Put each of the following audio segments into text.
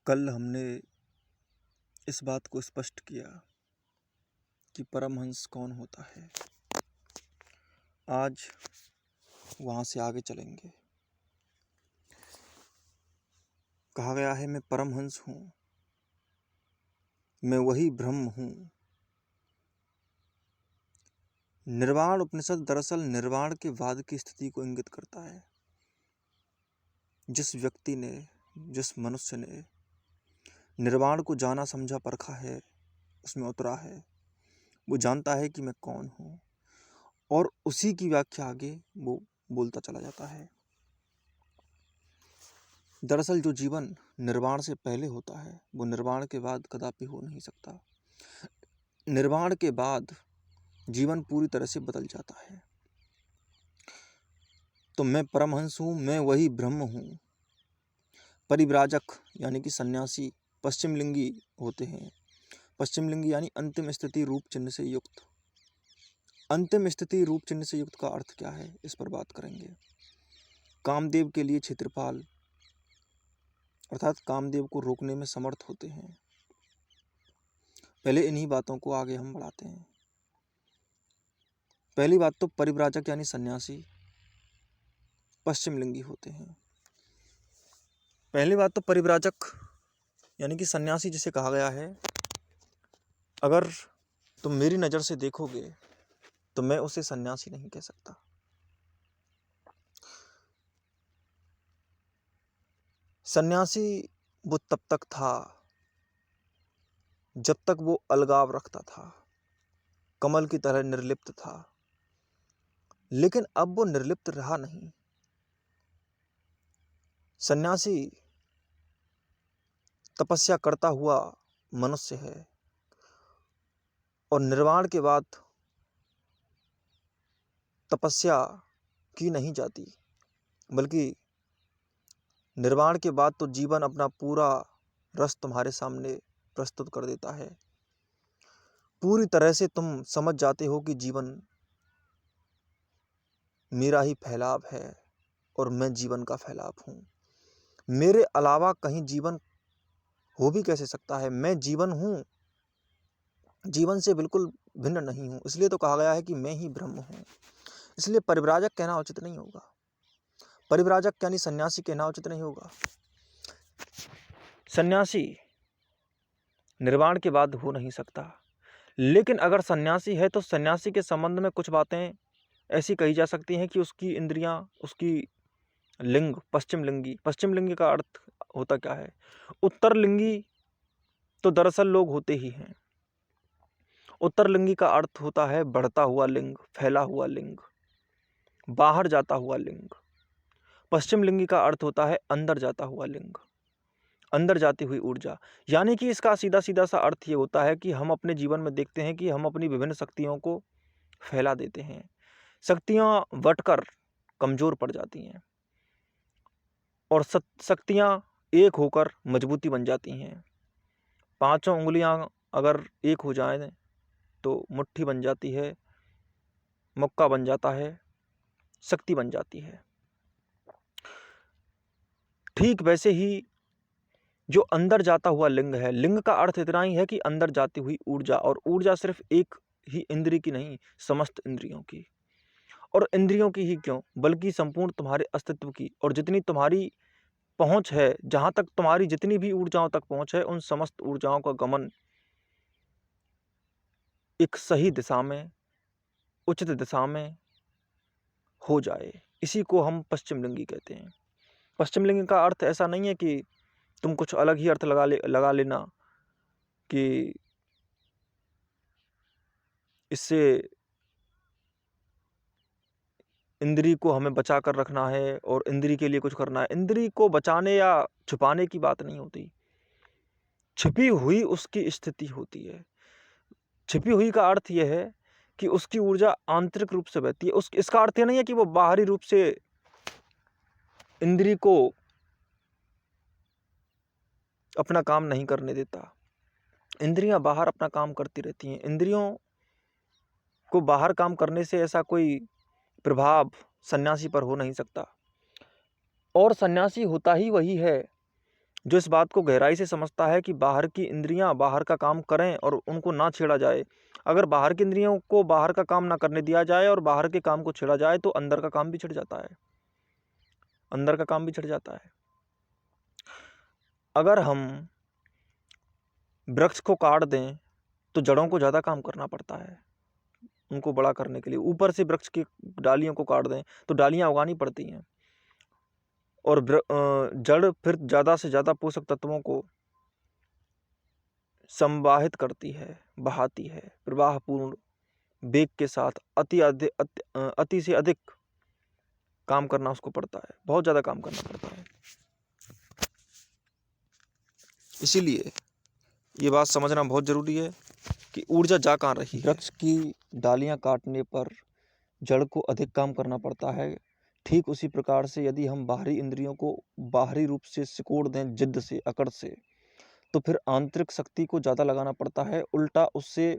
कल हमने इस बात को स्पष्ट किया कि परमहंस कौन होता है। आज वहाँ से आगे चलेंगे। कहा गया है, मैं परमहंस हूँ, मैं वही ब्रह्म हूँ। निर्वाण उपनिषद दरअसल निर्वाण के बाद की स्थिति को इंगित करता है। जिस व्यक्ति ने, जिस मनुष्य ने निर्वाण को जाना समझा परखा है, उसमें उतरा है, वो जानता है कि मैं कौन हूँ, और उसी की व्याख्या आगे वो बोलता चला जाता है। दरअसल जो जीवन निर्वाण से पहले होता है वो निर्वाण के बाद कदापि हो नहीं सकता। निर्वाण के बाद जीवन पूरी तरह से बदल जाता है। तो मैं परमहंस हूँ, मैं वही ब्रह्म हूँ। परिव्राजक यानी कि सन्यासी पश्चिमलिंगी होते हैं। पश्चिमलिंगी यानी अंतिम स्थिति रूप चिन्ह से युक्त। अंतिम स्थिति रूप चिन्ह से युक्त का अर्थ क्या है, इस पर बात करेंगे। कामदेव के लिए क्षेत्रपाल अर्थात कामदेव को रोकने में समर्थ होते हैं। पहले इन्हीं बातों को आगे हम बढ़ाते हैं। पहली बात तो परिव्राजक यानी सन्यासी पश्चिमलिंगी होते हैं। पहली बात तो परिव्राजक यानी कि सन्यासी जिसे कहा गया है, अगर तुम मेरी नज़र से देखोगे तो मैं उसे सन्यासी नहीं कह सकता। सन्यासी वो तब तक था जब तक वो अलगाव रखता था, कमल की तरह निर्लिप्त था। लेकिन अब वो निर्लिप्त रहा नहीं। सन्यासी तपस्या करता हुआ मनुष्य है, और निर्वाण के बाद तपस्या की नहीं जाती, बल्कि निर्वाण के बाद तो जीवन अपना पूरा रस तुम्हारे सामने प्रस्तुत कर देता है। पूरी तरह से तुम समझ जाते हो कि जीवन मेरा ही फैलाव है और मैं जीवन का फैलाव हूँ। मेरे अलावा कहीं जीवन हो भी कैसे सकता है। मैं जीवन हूँ, जीवन से बिल्कुल भिन्न नहीं हूँ। इसलिए तो कहा गया है कि मैं ही ब्रह्म हूँ। इसलिए परिव्राजक कहना उचित नहीं होगा। परिव्राजक यानी सन्यासी कहना उचित नहीं होगा। सन्यासी निर्वाण के बाद हो नहीं सकता। लेकिन अगर सन्यासी है तो सन्यासी के संबंध में कुछ बातें ऐसी कही जा सकती हैं कि उसकी इंद्रियां, उसकी लिंग पश्चिमलिंगी। पश्चिमलिंगी का अर्थ होता क्या है? उत्तरलिंगी तो दरअसल लोग होते ही हैं। उत्तरलिंगी का अर्थ होता है बढ़ता हुआ लिंग, फैला हुआ लिंग, बाहर जाता हुआ लिंग। पश्चिमलिंगी का अर्थ होता है अंदर जाता हुआ लिंग, अंदर जाती हुई ऊर्जा। यानी कि इसका सीधा सीधा सा अर्थ ये होता है कि हम अपने जीवन में देखते हैं कि हम अपनी विभिन्न शक्तियों को फैला देते हैं। शक्तियां बंटकर कमजोर पड़ जाती हैं, और शक्तियां एक होकर मजबूती बन जाती हैं। पांचों उंगलियां अगर एक हो जाएं तो मुट्ठी बन जाती है, मुक्का बन जाता है, शक्ति बन जाती है। ठीक वैसे ही जो अंदर जाता हुआ लिंग है, लिंग का अर्थ इतना ही है कि अंदर जाती हुई ऊर्जा, और ऊर्जा सिर्फ एक ही इंद्रिय की नहीं, समस्त इंद्रियों की। और इंद्रियों की ही क्यों, बल्कि संपूर्ण तुम्हारे अस्तित्व की। और जितनी तुम्हारी पहुंच है, जहां तक तुम्हारी जितनी भी ऊर्जाओं तक पहुंच है, उन समस्त ऊर्जाओं का गमन एक सही दिशा में, उचित दिशा में हो जाए, इसी को हम पश्चिमलिंगी कहते हैं। पश्चिमलिंगी का अर्थ ऐसा नहीं है कि तुम कुछ अलग ही अर्थ लगा लेना कि इससे इंद्री को हमें बचा कर रखना है और इंद्री के लिए कुछ करना है। इंद्री को बचाने या छुपाने की बात नहीं होती, छिपी हुई उसकी स्थिति होती है। छिपी हुई का अर्थ यह है कि उसकी ऊर्जा आंतरिक रूप से बहती है। इसका अर्थ यह नहीं है कि वो बाहरी रूप से इंद्री को अपना काम नहीं करने देता। इंद्रियां बाहर अपना काम करती रहती हैं। इंद्रियों को बाहर काम करने से ऐसा कोई प्रभाव सन्यासी पर हो नहीं सकता। और सन्यासी होता ही वही है जो इस बात को गहराई से समझता है कि बाहर की इंद्रियां बाहर का काम करें और उनको ना छेड़ा जाए। अगर बाहर की इंद्रियों को बाहर का काम ना करने दिया जाए और बाहर के काम को छेड़ा जाए तो अंदर का काम भी छिड़ जाता है, अंदर का काम भी छिड़ जाता है। अगर हम वृक्ष को काट दें तो जड़ों को ज़्यादा काम करना पड़ता है उनको बड़ा करने के लिए। ऊपर से वृक्ष की डालियों को काट दें तो डालियां उगानी पड़ती हैं और जड़ फिर ज़्यादा से ज़्यादा पोषक तत्वों को संवाहित करती है, बहाती है, प्रवाहपूर्ण वेग के साथ अति से अधिक काम करना उसको पड़ता है, बहुत ज़्यादा काम करना पड़ता है। इसीलिए ये बात समझना बहुत ज़रूरी है कि ऊर्जा जा कहाँ रही है। वृक्ष की डालियाँ काटने पर जड़ को अधिक काम करना पड़ता है। ठीक उसी प्रकार से यदि हम बाहरी इंद्रियों को बाहरी रूप से सिकोड़ दें जिद्द से, अकड़ से, तो फिर आंतरिक शक्ति को ज़्यादा लगाना पड़ता है। उल्टा उससे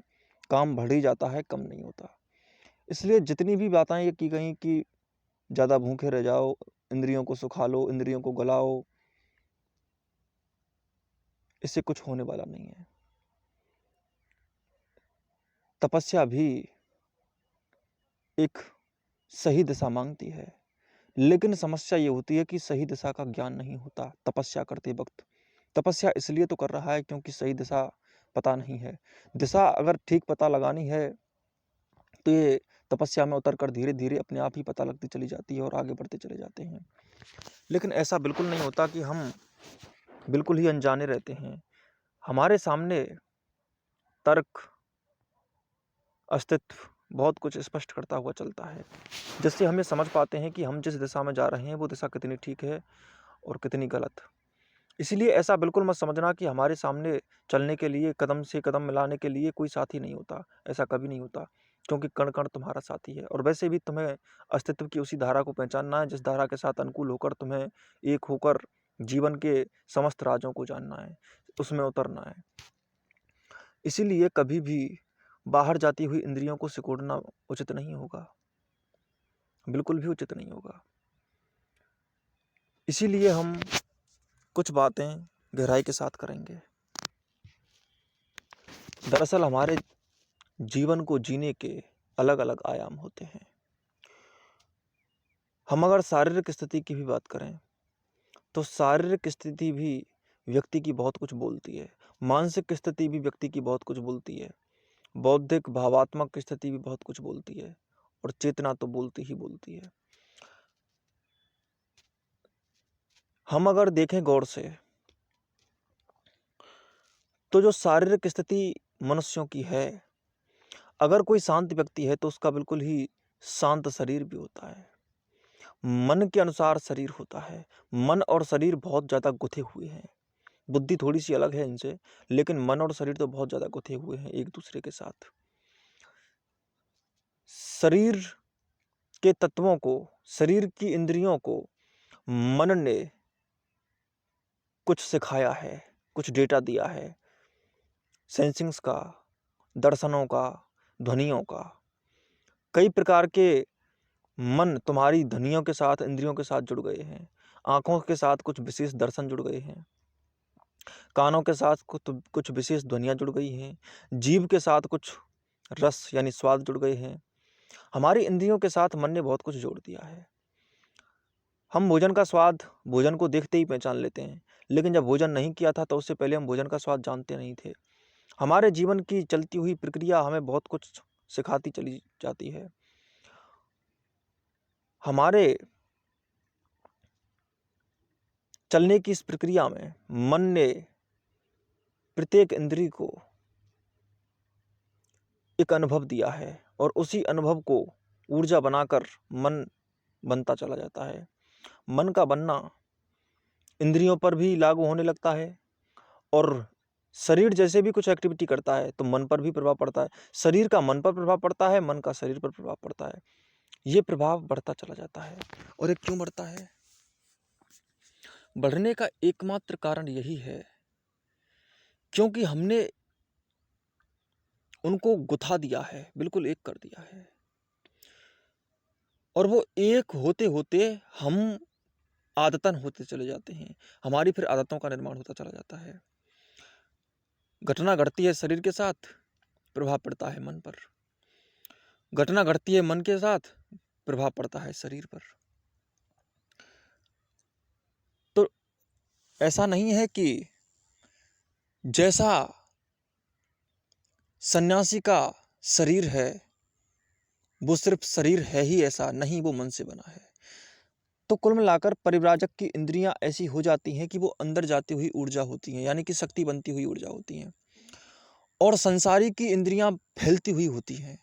काम बढ़ ही जाता है, कम नहीं होता। इसलिए जितनी भी बातें ये की गई कि ज़्यादा भूखे रह जाओ, इंद्रियों को सुखा लो, इंद्रियों को गलाओ, इससे कुछ होने वाला नहीं है। तपस्या भी एक सही दिशा मांगती है, लेकिन समस्या ये होती है कि सही दिशा का ज्ञान नहीं होता तपस्या करते वक्त। तपस्या इसलिए तो कर रहा है क्योंकि सही दिशा पता नहीं है। दिशा अगर ठीक पता लगानी है तो ये तपस्या में उतर कर धीरे धीरे अपने आप ही पता लगती चली जाती है और आगे बढ़ते चले जाते हैं। लेकिन ऐसा बिल्कुल नहीं होता कि हम बिल्कुल ही अनजाने रहते हैं। हमारे सामने तर्क, अस्तित्व बहुत कुछ स्पष्ट करता हुआ चलता है, जिससे हम ये समझ पाते हैं कि हम जिस दिशा में जा रहे हैं वो दिशा कितनी ठीक है और कितनी गलत। इसीलिए ऐसा बिल्कुल मत समझना कि हमारे सामने चलने के लिए, कदम से कदम मिलाने के लिए कोई साथी नहीं होता। ऐसा कभी नहीं होता, क्योंकि कण कण तुम्हारा साथी है। और वैसे भी तुम्हें अस्तित्व की उसी धारा को पहचानना है जिस धारा के साथ अनुकूल होकर तुम्हें एक होकर जीवन के समस्त राजों को जानना है, उसमें उतरना है। इसीलिए कभी भी बाहर जाती हुई इंद्रियों को सिकोड़ना उचित नहीं होगा, बिल्कुल भी उचित नहीं होगा। इसीलिए हम कुछ बातें गहराई के साथ करेंगे। दरअसल हमारे जीवन को जीने के अलग अलग आयाम होते हैं। हम अगर शारीरिक स्थिति की भी बात करें तो शारीरिक स्थिति भी व्यक्ति की बहुत कुछ बोलती है, मानसिक स्थिति भी व्यक्ति की बहुत कुछ बोलती है, बौद्धिक भावात्मक स्थिति भी बहुत कुछ बोलती है, और चेतना तो बोलती ही बोलती है। हम अगर देखें गौर से तो जो शारीरिक स्थिति मनुष्यों की है, अगर कोई शांत व्यक्ति है तो उसका बिल्कुल ही शांत शरीर भी होता है। मन के अनुसार शरीर होता है। मन और शरीर बहुत ज़्यादा गुथे हुए हैं। बुद्धि थोड़ी सी अलग है इनसे, लेकिन मन और शरीर तो बहुत ज़्यादा गुथे हुए हैं एक दूसरे के साथ। शरीर के तत्वों को, शरीर की इंद्रियों को मन ने कुछ सिखाया है, कुछ डेटा दिया है, सेंसिंग्स का, दर्शनों का, ध्वनियों का। कई प्रकार के मन तुम्हारी ध्वनियों के साथ, इंद्रियों के साथ जुड़ गए हैं। आंखों के साथ कुछ विशेष दर्शन जुड़ गए हैं, कानों के साथ कुछ विशेष ध्वनियाँ जुड़ गई हैं, जीभ के साथ कुछ रस यानी स्वाद जुड़ गए हैं। हमारी इंद्रियों के साथ मन ने बहुत कुछ जोड़ दिया है। हम भोजन का स्वाद भोजन को देखते ही पहचान लेते हैं, लेकिन जब भोजन नहीं किया था तो उससे पहले हम भोजन का स्वाद जानते नहीं थे। हमारे जीवन की चलती हुई प्रक्रिया हमें बहुत कुछ सिखाती चली जाती है। हमारे चलने की इस प्रक्रिया में मन ने प्रत्येक इंद्रिय को एक अनुभव दिया है, और उसी अनुभव को ऊर्जा बनाकर मन बनता चला जाता है। मन का बनना इंद्रियों पर भी लागू होने लगता है, और शरीर जैसे भी कुछ एक्टिविटी करता है तो मन पर भी प्रभाव पड़ता है। शरीर का मन पर प्रभाव पड़ता है, मन का शरीर पर प्रभाव पड़ता है। ये प्रभाव बढ़ता चला जाता है। और ये क्यों बढ़ता है? बढ़ने का एकमात्र कारण यही है क्योंकि हमने उनको गुथा दिया है, बिल्कुल एक कर दिया है। और वो एक होते होते हम आदतन होते चले जाते हैं, हमारी फिर आदतों का निर्माण होता चला जाता है। घटना घटती है शरीर के साथ, प्रभाव पड़ता है मन पर। घटना घटती है मन के साथ, प्रभाव पड़ता है शरीर पर। तो ऐसा नहीं है कि जैसा सन्यासी का शरीर है वो सिर्फ शरीर है ही, ऐसा नहीं, वो मन से बना है। तो कुल मिलाकर परिव्राजक की इंद्रियां ऐसी हो जाती हैं कि वो अंदर जाती हुई ऊर्जा होती हैं, यानी कि शक्ति बनती हुई ऊर्जा होती हैं। और संसारी की इंद्रियां फैलती हुई होती हैं,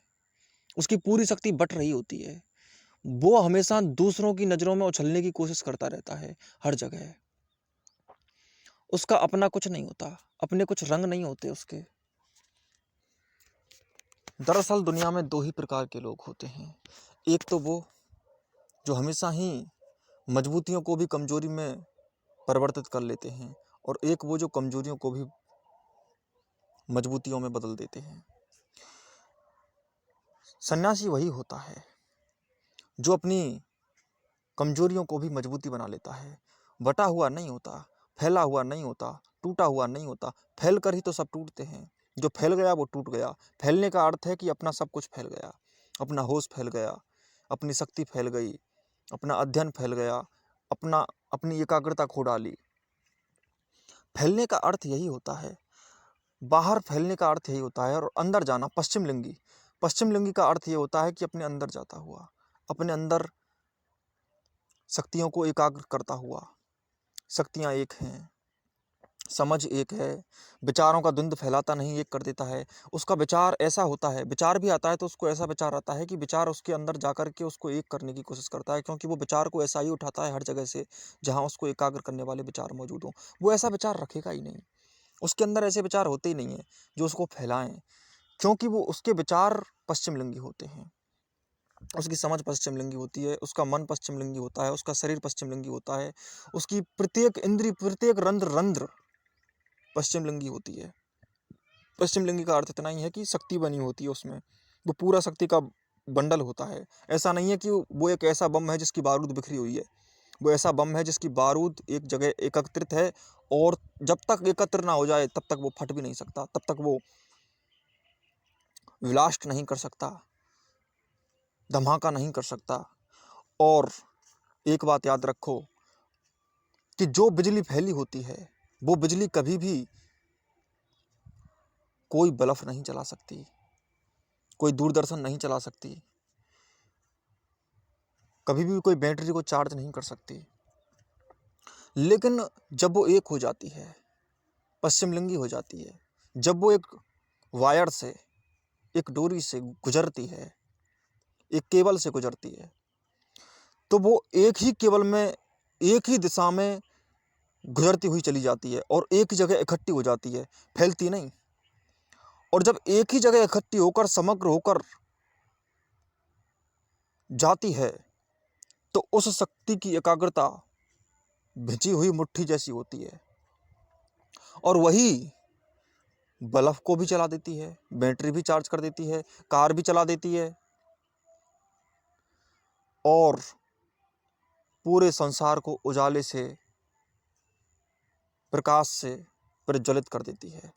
उसकी पूरी शक्ति बट रही होती है। वो हमेशा दूसरों की नजरों में उछलने की कोशिश करता रहता है हर जगह। उसका अपना कुछ नहीं होता, अपने कुछ रंग नहीं होते उसके। दरअसल दुनिया में दो ही प्रकार के लोग होते हैं। एक तो वो जो हमेशा ही मजबूतियों को भी कमजोरी में परिवर्तित कर लेते हैं, और एक वो जो कमजोरियों को भी मजबूतियों में बदल देते हैं। सन्यासी वही होता है जो अपनी कमजोरियों को भी मजबूती बना लेता है। बटा हुआ नहीं होता, फैला हुआ नहीं होता, टूटा हुआ नहीं होता। फैल कर ही तो सब टूटते हैं। जो फैल गया वो टूट गया। फैलने का अर्थ है कि अपना सब कुछ फैल गया, अपना होश फैल गया, अपनी शक्ति फैल गई, अपना अध्ययन फैल गया, अपनी एकाग्रता खो डाली। फैलने का अर्थ यही होता है, बाहर फैलने का अर्थ यही होता है। और अंदर जाना, पश्चिम लिंगी का अर्थ ये होता है कि अपने अंदर जाता हुआ, अपने अंदर शक्तियों को एकाग्र करता हुआ। शक्तियां एक हैं, समझ एक है, विचारों का द्वंद्व फैलाता नहीं, एक कर देता है। उसका विचार ऐसा होता है, विचार भी आता है तो उसको ऐसा विचार आता है कि विचार उसके अंदर जाकर के उसको एक करने की कोशिश करता है, क्योंकि वो विचार को ऐसा ही उठाता है हर जगह से जहां उसको एकाग्र करने वाले विचार मौजूद हों। वो ऐसा विचार रखेगा ही नहीं, उसके अंदर ऐसे विचार होते ही नहीं है जो उसको फैलाएं, क्योंकि वो उसके विचार पश्चिम लिंगी होते हैं। उसकी समझ पश्चिम लिंगी होती है, उसका मन पश्चिम लिंगी होता है, उसका शरीर पश्चिम लिंगी होता है, उसकी प्रत्येक इंद्रिय, प्रत्येक रंध्र रंध्र पश्चिम लिंगी होती है। पश्चिम लिंगी का अर्थ इतना ही है कि शक्ति बनी होती है उसमें, वो पूरा शक्ति का बंडल होता है। ऐसा नहीं है कि वो एक ऐसा बम है जिसकी बारूद बिखरी हुई है। वो ऐसा बम है जिसकी बारूद एक जगह एकत्रित है, और जब तक एकत्र ना हो जाए तब तक वो फट भी नहीं सकता, तब तक वो विलास्ट नहीं कर सकता, धमाका नहीं कर सकता। और एक बात याद रखो कि जो बिजली फैली होती है वो बिजली कभी भी कोई बल्ब नहीं चला सकती, कोई दूरदर्शन नहीं चला सकती, कभी भी कोई बैटरी को चार्ज नहीं कर सकती। लेकिन जब वो एक हो जाती है, पश्चिम लिंगी हो जाती है, जब वो एक वायर से, एक डोरी से गुजरती है, एक केबल से गुजरती है, तो वो एक ही केबल में, एक ही दिशा में गुजरती हुई चली जाती है और एक ही जगह इकट्ठी हो जाती है, फैलती नहीं। और जब एक ही जगह इकट्ठी होकर समग्र होकर जाती है तो उस शक्ति की एकाग्रता भिजी हुई मुट्ठी जैसी होती है, और वही बल्ब को भी चला देती है, बैटरी भी चार्ज कर देती है, कार भी चला देती है, और पूरे संसार को उजाले से, प्रकाश से प्रज्वलित कर देती है।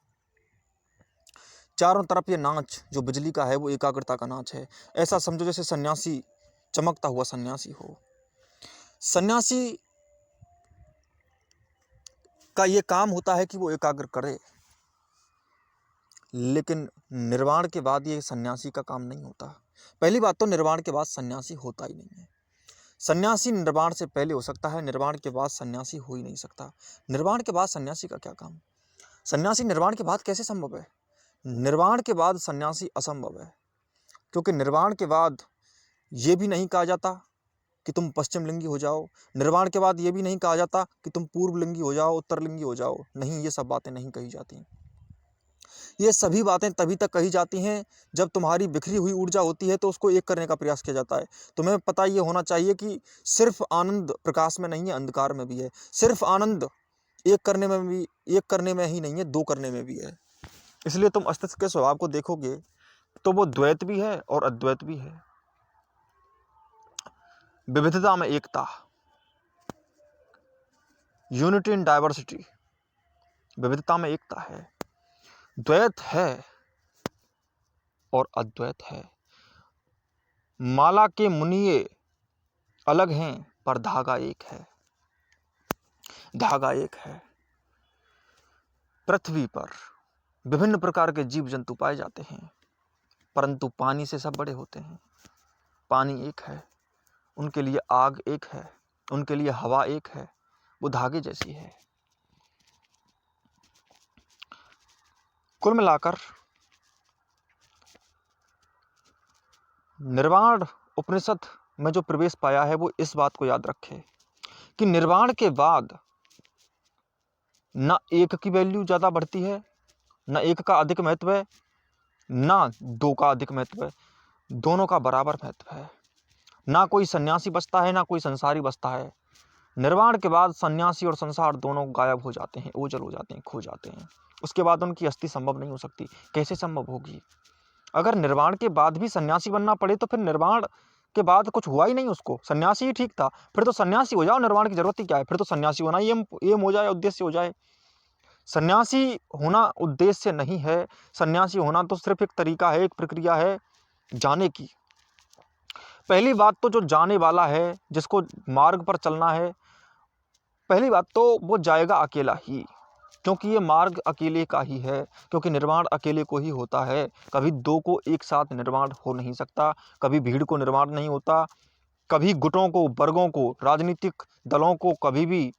चारों तरफ ये नाच जो बिजली का है वो एकाग्रता का नाच है। ऐसा समझो जैसे सन्यासी, चमकता हुआ सन्यासी हो। सन्यासी का ये काम होता है कि वो एकाग्र करे, लेकिन निर्वाण के बाद ये सन्यासी का काम नहीं होता। पहली बात तो निर्वाण के बाद सन्यासी होता ही नहीं है। सन्यासी निर्वाण से पहले हो सकता है, निर्वाण के बाद सन्यासी हो ही नहीं सकता। निर्वाण के बाद सन्यासी का क्या काम? सन्यासी निर्वाण के बाद कैसे संभव है? निर्वाण के बाद सन्यासी असंभव है, क्योंकि निर्वाण के बाद ये भी नहीं कहा जाता कि तुम पश्चिम लिंगी हो जाओ। निर्वाण के बाद ये भी नहीं कहा जाता कि तुम पूर्व लिंगी हो जाओ, उत्तर लिंगी हो जाओ। नहीं, ये सब बातें नहीं कही जाती। ये सभी बातें तभी तक कही जाती हैं जब तुम्हारी बिखरी हुई ऊर्जा होती है तो उसको एक करने का प्रयास किया जाता है। तुम्हें पता ये होना चाहिए कि सिर्फ आनंद प्रकाश में नहीं है, अंधकार में भी है। सिर्फ आनंद एक करने में ही नहीं है, दो करने में भी है। इसलिए तुम अस्तित्व के स्वभाव को देखोगे तो वो द्वैत भी है और अद्वैत भी है। विविधता में एकता। यूनिटी इन डाइवर्सिटी, विविधता में एकता है। द्वैत है और अद्वैत है। माला के मुनिये अलग हैं पर धागा एक है। धागा एक है। पृथ्वी पर विभिन्न प्रकार के जीव जंतु पाए जाते हैं, परंतु पानी से सब बड़े होते हैं। पानी एक है, उनके लिए आग एक है, उनके लिए हवा एक है, वो धागे जैसी है। कुल मिलाकर निर्वाण उपनिषद में जो प्रवेश पाया है वो इस बात को याद रखे कि निर्वाण के बाद ना एक की वैल्यू ज़्यादा बढ़ती है, ना एक का अधिक महत्व है, ना दो का अधिक महत्व है, दोनों का बराबर महत्व है। ना कोई सन्यासी बचता है, ना कोई संसारी बचता है। निर्वाण के बाद सन्यासी और संसार दोनों गायब हो जाते हैं, ओझल हो जाते हैं, खो जाते हैं। उसके बाद उनकी अस्थि संभव नहीं हो सकती। कैसे संभव होगी? अगर निर्वाण के बाद भी सन्यासी बनना पड़े तो फिर निर्वाण के बाद कुछ हुआ ही नहीं उसको, सन्यासी ही ठीक था। फिर तो सन्यासी हो जाओ, निर्वाण की जरूरत ही क्या है? फिर तो सन्यासी होना ही एम हो जाए, उद्देश्य हो जाए। सन्यासी होना उद्देश्य नहीं है। सन्यासी होना तो सिर्फ एक तरीका है, एक प्रक्रिया है जाने की। पहली बात तो जो जाने वाला है, जिसको मार्ग पर चलना है, पहली बात तो वो जाएगा अकेला ही, क्योंकि ये मार्ग अकेले का ही है, क्योंकि निर्वाण अकेले को ही होता है। कभी दो को एक साथ निर्वाण हो नहीं सकता, कभी भीड़ को निर्वाण नहीं होता, कभी गुटों को, वर्गों को, राजनीतिक दलों को कभी भी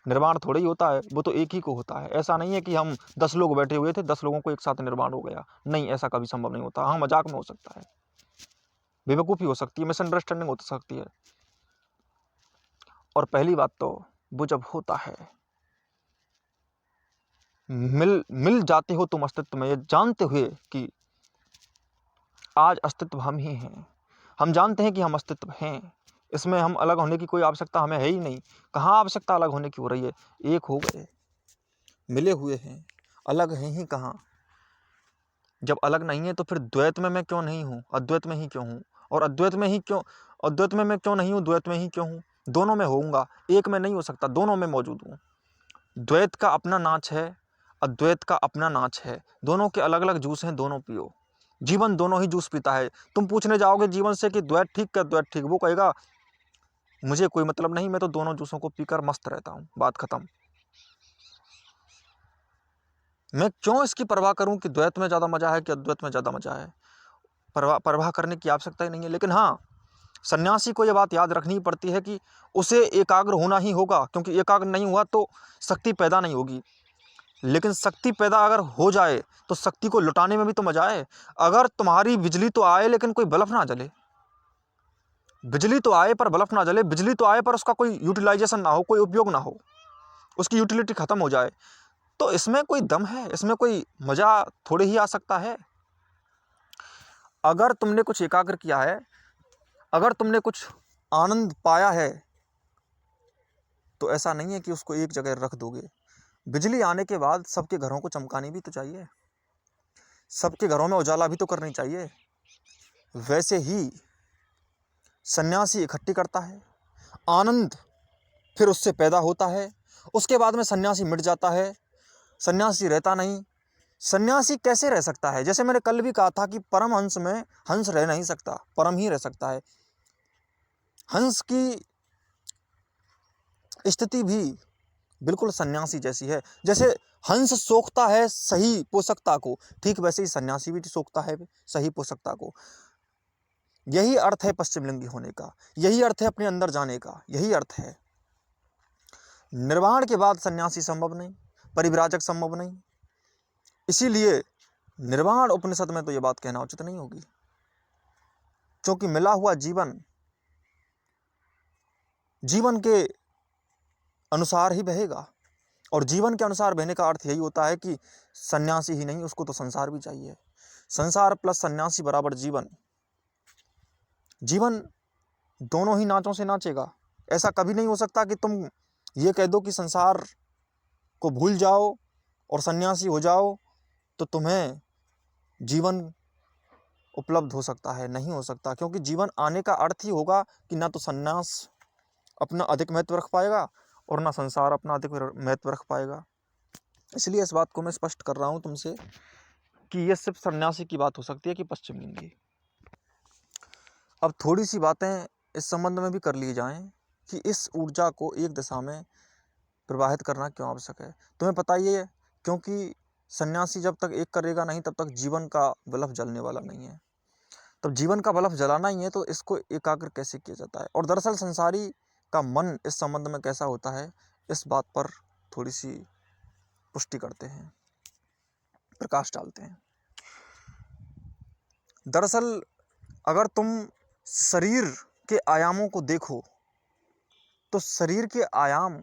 निर्वाण थोड़ा ही होता है। वो तो एक ही को होता है। ऐसा नहीं है कि हम 10 लोग बैठे हुए थे, 10 लोगों को एक साथ निर्वाण हो गया। नहीं, ऐसा कभी संभव नहीं होता। हाँ, मजाक में हो सकता है, बेवकूफ़ी हो सकती है, मिसअंडरस्टैंडिंग हो सकती है। और पहली बात तो वो जब होता है, मिल जाते हो तुम अस्तित्व में, ये जानते हुए कि आज अस्तित्व हम ही हैं। हम जानते हैं कि हम अस्तित्व हैं, इसमें हम अलग होने की कोई आवश्यकता हमें है ही नहीं। कहाँ आवश्यकता अलग होने की हो रही है? एक हो गए, मिले हुए हैं, अलग हैं ही कहाँ? जब अलग नहीं है तो फिर द्वैत में मैं क्यों नहीं हूँ? अद्वैत में ही क्यों हूँ? और अद्वैत में मैं क्यों नहीं हूँ? द्वैत में ही क्यों हूँ? दोनों में होऊंगा, एक में नहीं हो सकता, दोनों में मौजूद हूँ। द्वैत का अपना नाच है, अद्वैत का अपना नाच है। दोनों के अलग अलग जूस हैं, दोनों पियो। जीवन दोनों ही जूस पीता है। तुम पूछने जाओगे जीवन से कि द्वैत ठीक क्या द्वैत ठीक, वो कहेगा मुझे कोई मतलब नहीं, मैं तो दोनों जूसों को पीकर मस्त रहता हूँ, बात खत्म। मैं क्यों इसकी परवाह करूं कि द्वैत में ज़्यादा मजा है कि अद्वैत में ज़्यादा मजा है? परवाह करने की आवश्यकता ही नहीं है। लेकिन हाँ, सन्यासी को यह बात याद रखनी पड़ती है कि उसे एकाग्र होना ही होगा, क्योंकि एकाग्र नहीं हुआ तो शक्ति पैदा नहीं होगी। लेकिन शक्ति पैदा अगर हो जाए तो शक्ति को लुटाने में भी तो मजा आए। अगर तुम्हारी बिजली तो आए लेकिन कोई बल्ब ना जले, बिजली तो आए पर बल्ब ना जले, बिजली तो आए पर उसका कोई यूटिलाइजेशन ना हो, कोई उपयोग ना हो, उसकी यूटिलिटी खत्म हो जाए, तो इसमें कोई दम है? इसमें कोई मजा थोड़े ही आ सकता है? अगर तुमने कुछ एकाग्र किया है, अगर तुमने कुछ आनंद पाया है, तो ऐसा नहीं है कि उसको एक जगह रख दोगे। बिजली आने के बाद सबके घरों को चमकानी भी तो चाहिए, सबके घरों में उजाला भी तो करनी चाहिए। वैसे ही सन्यासी इकट्ठी करता है, आनंद फिर उससे पैदा होता है, उसके बाद में सन्यासी मिट जाता है, सन्यासी रहता नहीं। सन्यासी कैसे रह सकता है? जैसे मैंने कल भी कहा था कि परमहंस में हंस रह नहीं सकता, परम ही रह सकता है। हंस की स्थिति भी बिल्कुल सन्यासी जैसी है। जैसे हंस सोखता है सही पोषकता को, ठीक वैसे ही सन्यासी भी सोखता है सही पोषकता को। यही अर्थ है पश्चिमलिंगी होने का, यही अर्थ है अपने अंदर जाने का, यही अर्थ है। निर्वाण के बाद सन्यासी संभव नहीं, परिव्राजक संभव नहीं। इसीलिए निर्वाण उपनिषद में तो ये बात कहना उचित नहीं होगी, क्योंकि मिला हुआ जीवन के अनुसार ही बहेगा। और जीवन के अनुसार बहने का अर्थ यही होता है कि सन्यासी ही नहीं, उसको तो संसार भी चाहिए। संसार प्लस सन्यासी बराबर जीवन। जीवन दोनों ही नाचों से नाचेगा। ऐसा कभी नहीं हो सकता कि तुम ये कह दो कि संसार को भूल जाओ और सन्यासी हो जाओ तो तुम्हें जीवन उपलब्ध हो सकता है। नहीं हो सकता, क्योंकि जीवन आने का अर्थ ही होगा कि ना तो सन्यास अपना अधिक महत्व रख पाएगा और ना संसार अपना अधिक महत्व रख पाएगा। इसलिए इस बात को मैं स्पष्ट कर रहा हूँ तुमसे कि ये सिर्फ सन्यासी की बात हो सकती है कि पश्चिम लिंगी। अब थोड़ी सी बातें इस संबंध में भी कर ली जाएं कि इस ऊर्जा को एक दिशा में प्रवाहित करना क्यों आवश्यक है। तुम्हें पता ही है, क्योंकि सन्यासी जब तक एक करेगा नहीं तब तक जीवन का बल्ब जलने वाला नहीं है। तब जीवन का बल्ब जलाना ही है तो इसको एकाग्र कैसे किया जाता है, और दरअसल संसारी का मन इस संबंध में कैसा होता है, इस बात पर थोड़ी सी पुष्टि करते हैं, प्रकाश डालते हैं। दरअसल अगर तुम शरीर के आयामों को देखो तो शरीर के आयाम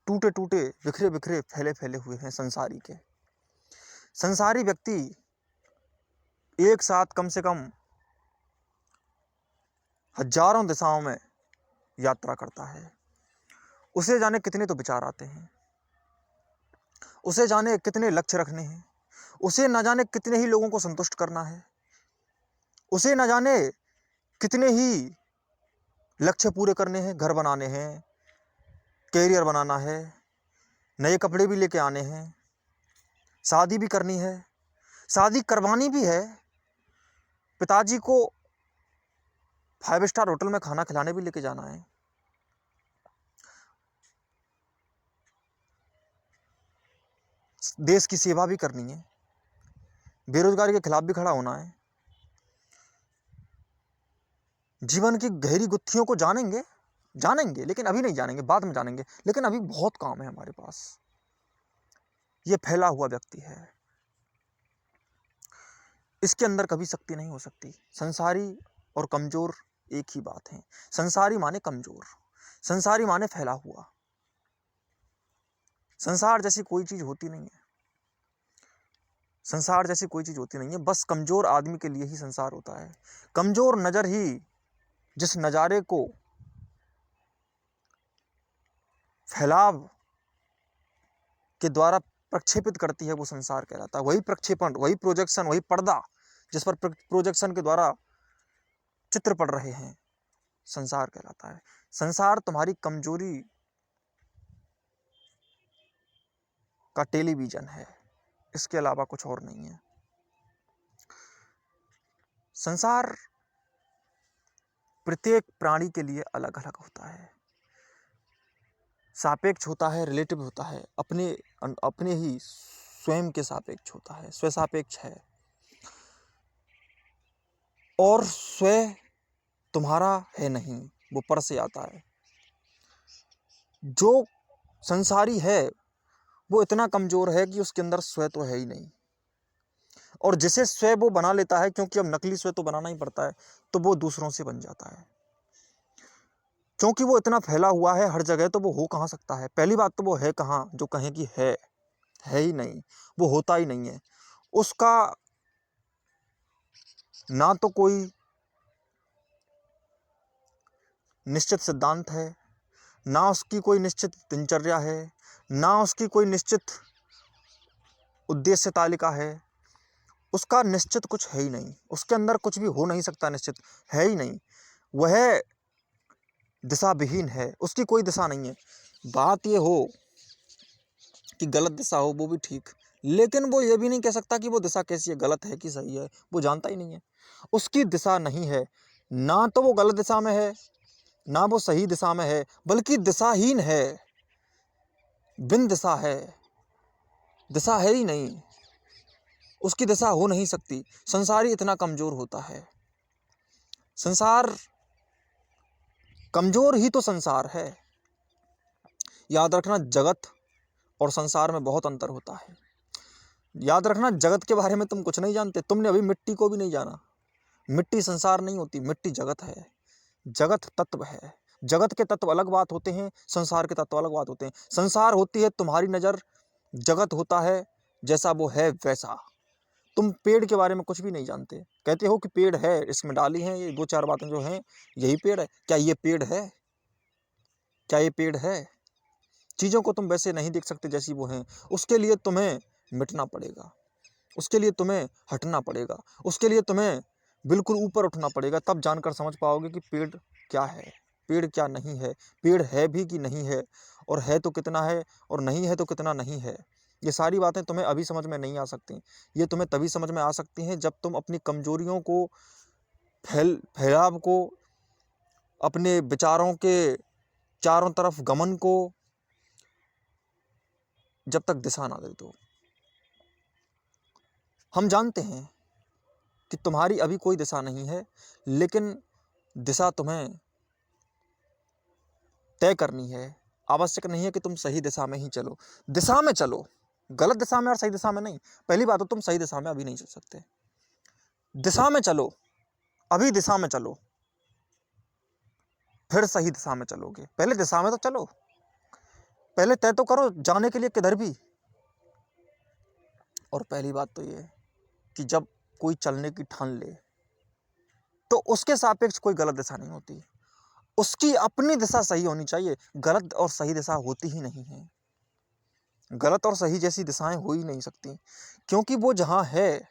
टूटे टूटे, बिखरे बिखरे, फैले फैले हुए हैं संसारी के। संसारी व्यक्ति एक साथ कम से कम हजारों दिशाओं में यात्रा करता है। उसे जाने कितने तो विचार आते हैं, उसे जाने कितने लक्ष्य रखने हैं, उसे न जाने कितने ही लोगों को संतुष्ट करना है, उसे न जाने कितने ही लक्ष्य पूरे करने हैं, घर बनाने हैं, कैरियर बनाना है, नए कपड़े भी लेके आने हैं, शादी भी करनी है, शादी करवानी भी है, पिताजी को 5 स्टार होटल में खाना खिलाने भी लेके जाना है, देश की सेवा भी करनी है, बेरोजगारी के खिलाफ भी खड़ा होना है। जीवन की गहरी गुत्थियों को जानेंगे, लेकिन अभी नहीं जानेंगे, बाद में जानेंगे। लेकिन अभी बहुत काम है हमारे पास। ये फैला हुआ व्यक्ति है, इसके अंदर कभी शक्ति नहीं हो सकती। संसारी और कमजोर एक ही बात है। संसारी माने कमजोर, संसारी माने फैला हुआ। संसार जैसी कोई चीज होती नहीं है, संसार जैसी कोई चीज होती नहीं है। बस कमजोर आदमी के लिए ही संसार होता है। कमजोर नजर ही जिस नजारे को फैलाव के द्वारा प्रक्षेपित करती है वो संसार कहलाता है। वही प्रक्षेपण, वही प्रोजेक्शन, वही पर्दा जिस पर प्रोजेक्शन के द्वारा चित्र पड़ रहे हैं, संसार कहलाता है। संसार तुम्हारी कमजोरी का टेलीविजन है, इसके अलावा कुछ और नहीं है। संसार प्रत्येक प्राणी के लिए अलग अलग होता है, सापेक्ष होता है, रिलेटिव होता है, अपने ही स्वयं के सापेक्ष होता है, स्वसापेक्ष है। और स्वयं तुम्हारा है नहीं, वो पर से आता है। जो संसारी है वो इतना कमजोर है कि उसके अंदर स्वयं तो है ही नहीं, और जिसे स्वयं वो बना लेता है, क्योंकि अब नकली स्वयं तो बनाना ही पड़ता है, तो वो दूसरों से बन जाता है। क्योंकि वो इतना फैला हुआ है हर जगह, तो वो हो कहाँ सकता है। पहली बात तो वो है कहाँ जो कहें कि है ही नहीं, वो होता ही नहीं है। उसका ना तो कोई निश्चित सिद्धांत है, ना उसकी कोई निश्चित दिनचर्या है, ना उसकी कोई निश्चित उद्देश्य तालिका है। उसका निश्चित कुछ है ही नहीं, उसके अंदर कुछ भी हो नहीं सकता, निश्चित है ही नहीं। वह दिशा विहीन है, उसकी कोई दिशा नहीं है। बात ये हो कि गलत दिशा हो वो भी ठीक, लेकिन वो ये भी नहीं कह सकता कि वो दिशा कैसी है, गलत है कि सही है, वो जानता ही नहीं है। उसकी दिशा नहीं है, ना तो वो गलत दिशा में है, ना वो सही दिशा में है, बल्कि दिशाहीन है, बिन दिशा है, दिशा है ही नहीं, उसकी दिशा हो नहीं सकती। संसारी इतना कमजोर होता है। संसार कमजोर ही तो संसार है। याद रखना, जगत और संसार में बहुत अंतर होता है। याद रखना, जगत के बारे में तुम कुछ नहीं जानते, तुमने अभी मिट्टी को भी नहीं जाना। मिट्टी संसार नहीं होती, मिट्टी जगत है, जगत तत्व है। जगत के तत्व अलग बात होते हैं, संसार के तत्व अलग बात होते हैं। संसार होती है तुम्हारी नजर, जगत होता है जैसा वो है वैसा। तुम पेड़ के बारे में कुछ भी नहीं जानते, कहते हो कि पेड़ है, इसमें डाली हैं ये 2-4 बातें जो हैं, यही पेड़ है। क्या ये पेड़ है? क्या ये पेड़ है? चीज़ों को तुम वैसे नहीं देख सकते जैसी वो हैं। उसके लिए तुम्हें मिटना पड़ेगा, उसके लिए तुम्हें हटना पड़ेगा, उसके लिए तुम्हें बिल्कुल ऊपर उठना पड़ेगा, तब जानकर समझ पाओगे कि पेड़ क्या है। पेड़ क्या नहीं है, पेड़ है भी कि नहीं है, और है तो कितना है, और नहीं है तो कितना नहीं है। ये सारी बातें तुम्हें अभी समझ में नहीं आ सकती। ये तुम्हें तभी समझ में आ सकती हैं जब तुम अपनी कमजोरियों को, फैलाव को, अपने विचारों के चारों तरफ गमन को जब तक दिशा ना दे दो। हम जानते हैं कि तुम्हारी अभी कोई दिशा नहीं है, लेकिन दिशा तुम्हें तय करनी है। आवश्यक नहीं है कि तुम सही दिशा में ही चलो, दिशा में चलो, गलत दिशा में और सही दिशा में नहीं। पहली बात तो तुम सही दिशा में अभी नहीं चल सकते, दिशा में चलो, अभी दिशा में चलो, फिर सही दिशा में चलोगे। पहले दिशा में तो चलो, पहले तय तो करो जाने के लिए किधर भी। और पहली बात तो ये कि जब कोई चलने की ठान ले तो उसके सापेक्ष कोई गलत दिशा नहीं होती, उसकी अपनी दिशा सही होनी चाहिए। गलत और सही दिशा होती ही नहीं है, गलत और सही जैसी दिशाएं हो ही नहीं सकती, क्योंकि वो जहां है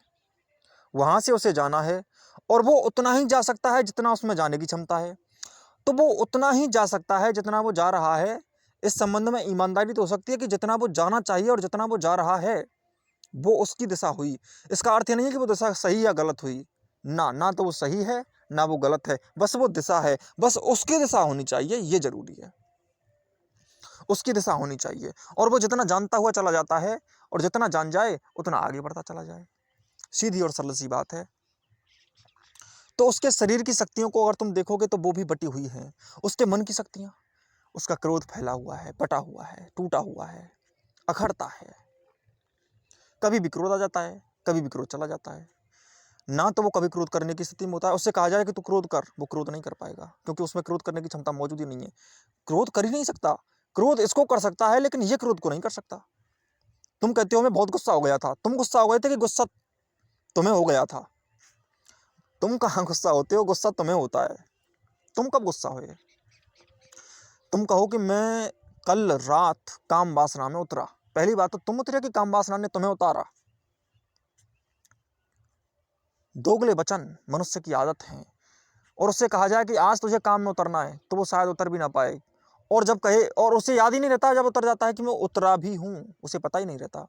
वहां से उसे जाना है, और वो उतना ही जा सकता है जितना उसमें जाने की क्षमता है। तो वो उतना ही जा सकता है जितना वो जा रहा है। इस संबंध में ईमानदारी तो हो सकती है कि जितना वो जाना चाहिए और जितना वो जा रहा है वो उसकी दिशा हुई। इसका अर्थ ये नहीं है कि वो दिशा सही या गलत हुई, ना तो वो सही है ना वो गलत है, बस वो दिशा है, बस उसकी दिशा होनी चाहिए, ये जरूरी है। उसकी दिशा होनी चाहिए, और वो जितना जानता हुआ चला जाता है और जितना जान जाए उतना आगे बढ़ता चला जाए। सीधी और सरल सी बात है। तो उसके शरीर की शक्तियों को अगर तुम देखोगे तो वो भी बटी हुई है। उसके मन की शक्तियां, उसका क्रोध फैला हुआ है, बटा हुआ है, टूटा हुआ है, अखड़ता है। कभी भी क्रोध आ जाता है, कभी भी क्रोध चला जाता है। ना तो वो कभी क्रोध करने की स्थिति में होता है, उससे कहा जाए कि तू क्रोध कर, वो क्रोध नहीं कर पाएगा, क्योंकि उसमें क्रोध करने की क्षमता मौजूद ही नहीं है। क्रोध कर ही नहीं सकता। क्रोध इसको कर सकता है, लेकिन ये क्रोध को नहीं कर सकता। तुम कहते हो मैं बहुत गुस्सा हो गया था, तुम गुस्सा हो गए थे कि गुस्सा तुम्हें हो गया था? तुम कहाँ गुस्सा होते हो, गुस्सा तुम्हें होता है। तुम कब गुस्सा हुए? तुम कहो कि मैं कल रात काम वासना में उतरा। पहली बात तो तुम उतरे कि काम वासना ने तुम्हें उतारा? दोगले वचन मनुष्य की आदत है, और उससे कहा जाए कि आज तुझे काम में उतरना है तो वो शायद उतर भी ना पाए, और जब कहे, और उसे याद ही नहीं रहता जब उतर जाता है कि मैं उतरा भी हूं, उसे पता ही नहीं रहता।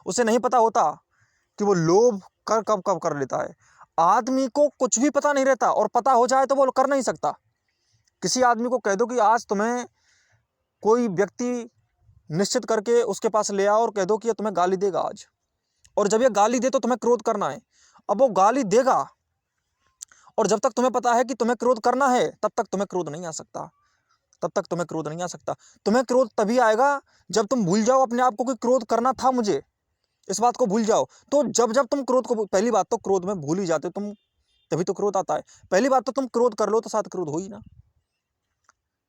उसे नहीं पता होता कि वो लोभ कर कब कब कर लेता है। आदमी को कुछ भी पता नहीं रहता, और पता हो जाए तो वो कर नहीं सकता। किसी आदमी को कह दो कि आज तुम्हें कोई व्यक्ति निश्चित करके उसके पास ले आओ और कह दो कि ये तुम्हें गाली देगा आज, और जब ये गाली दे तो तुम्हें क्रोध करना है। अब वो गाली देगा, और जब तक तुम्हें पता है कि तुम्हें क्रोध करना है तब तक तुम्हें क्रोध नहीं आ सकता, तब तक तुम्हें क्रोध नहीं आ सकता। तुम्हें क्रोध तभी आएगा जब तुम भूल जाओ अपने आप को कि क्रोध करना था मुझे, इस बात को भूल जाओ। तो जब जब तुम क्रोध को, पहली बात तो क्रोध में भूल ही जाते हो तुम, तभी तो क्रोध आता है। पहली बात तो तुम क्रोध कर लो तो साथ क्रोध हो ही ना।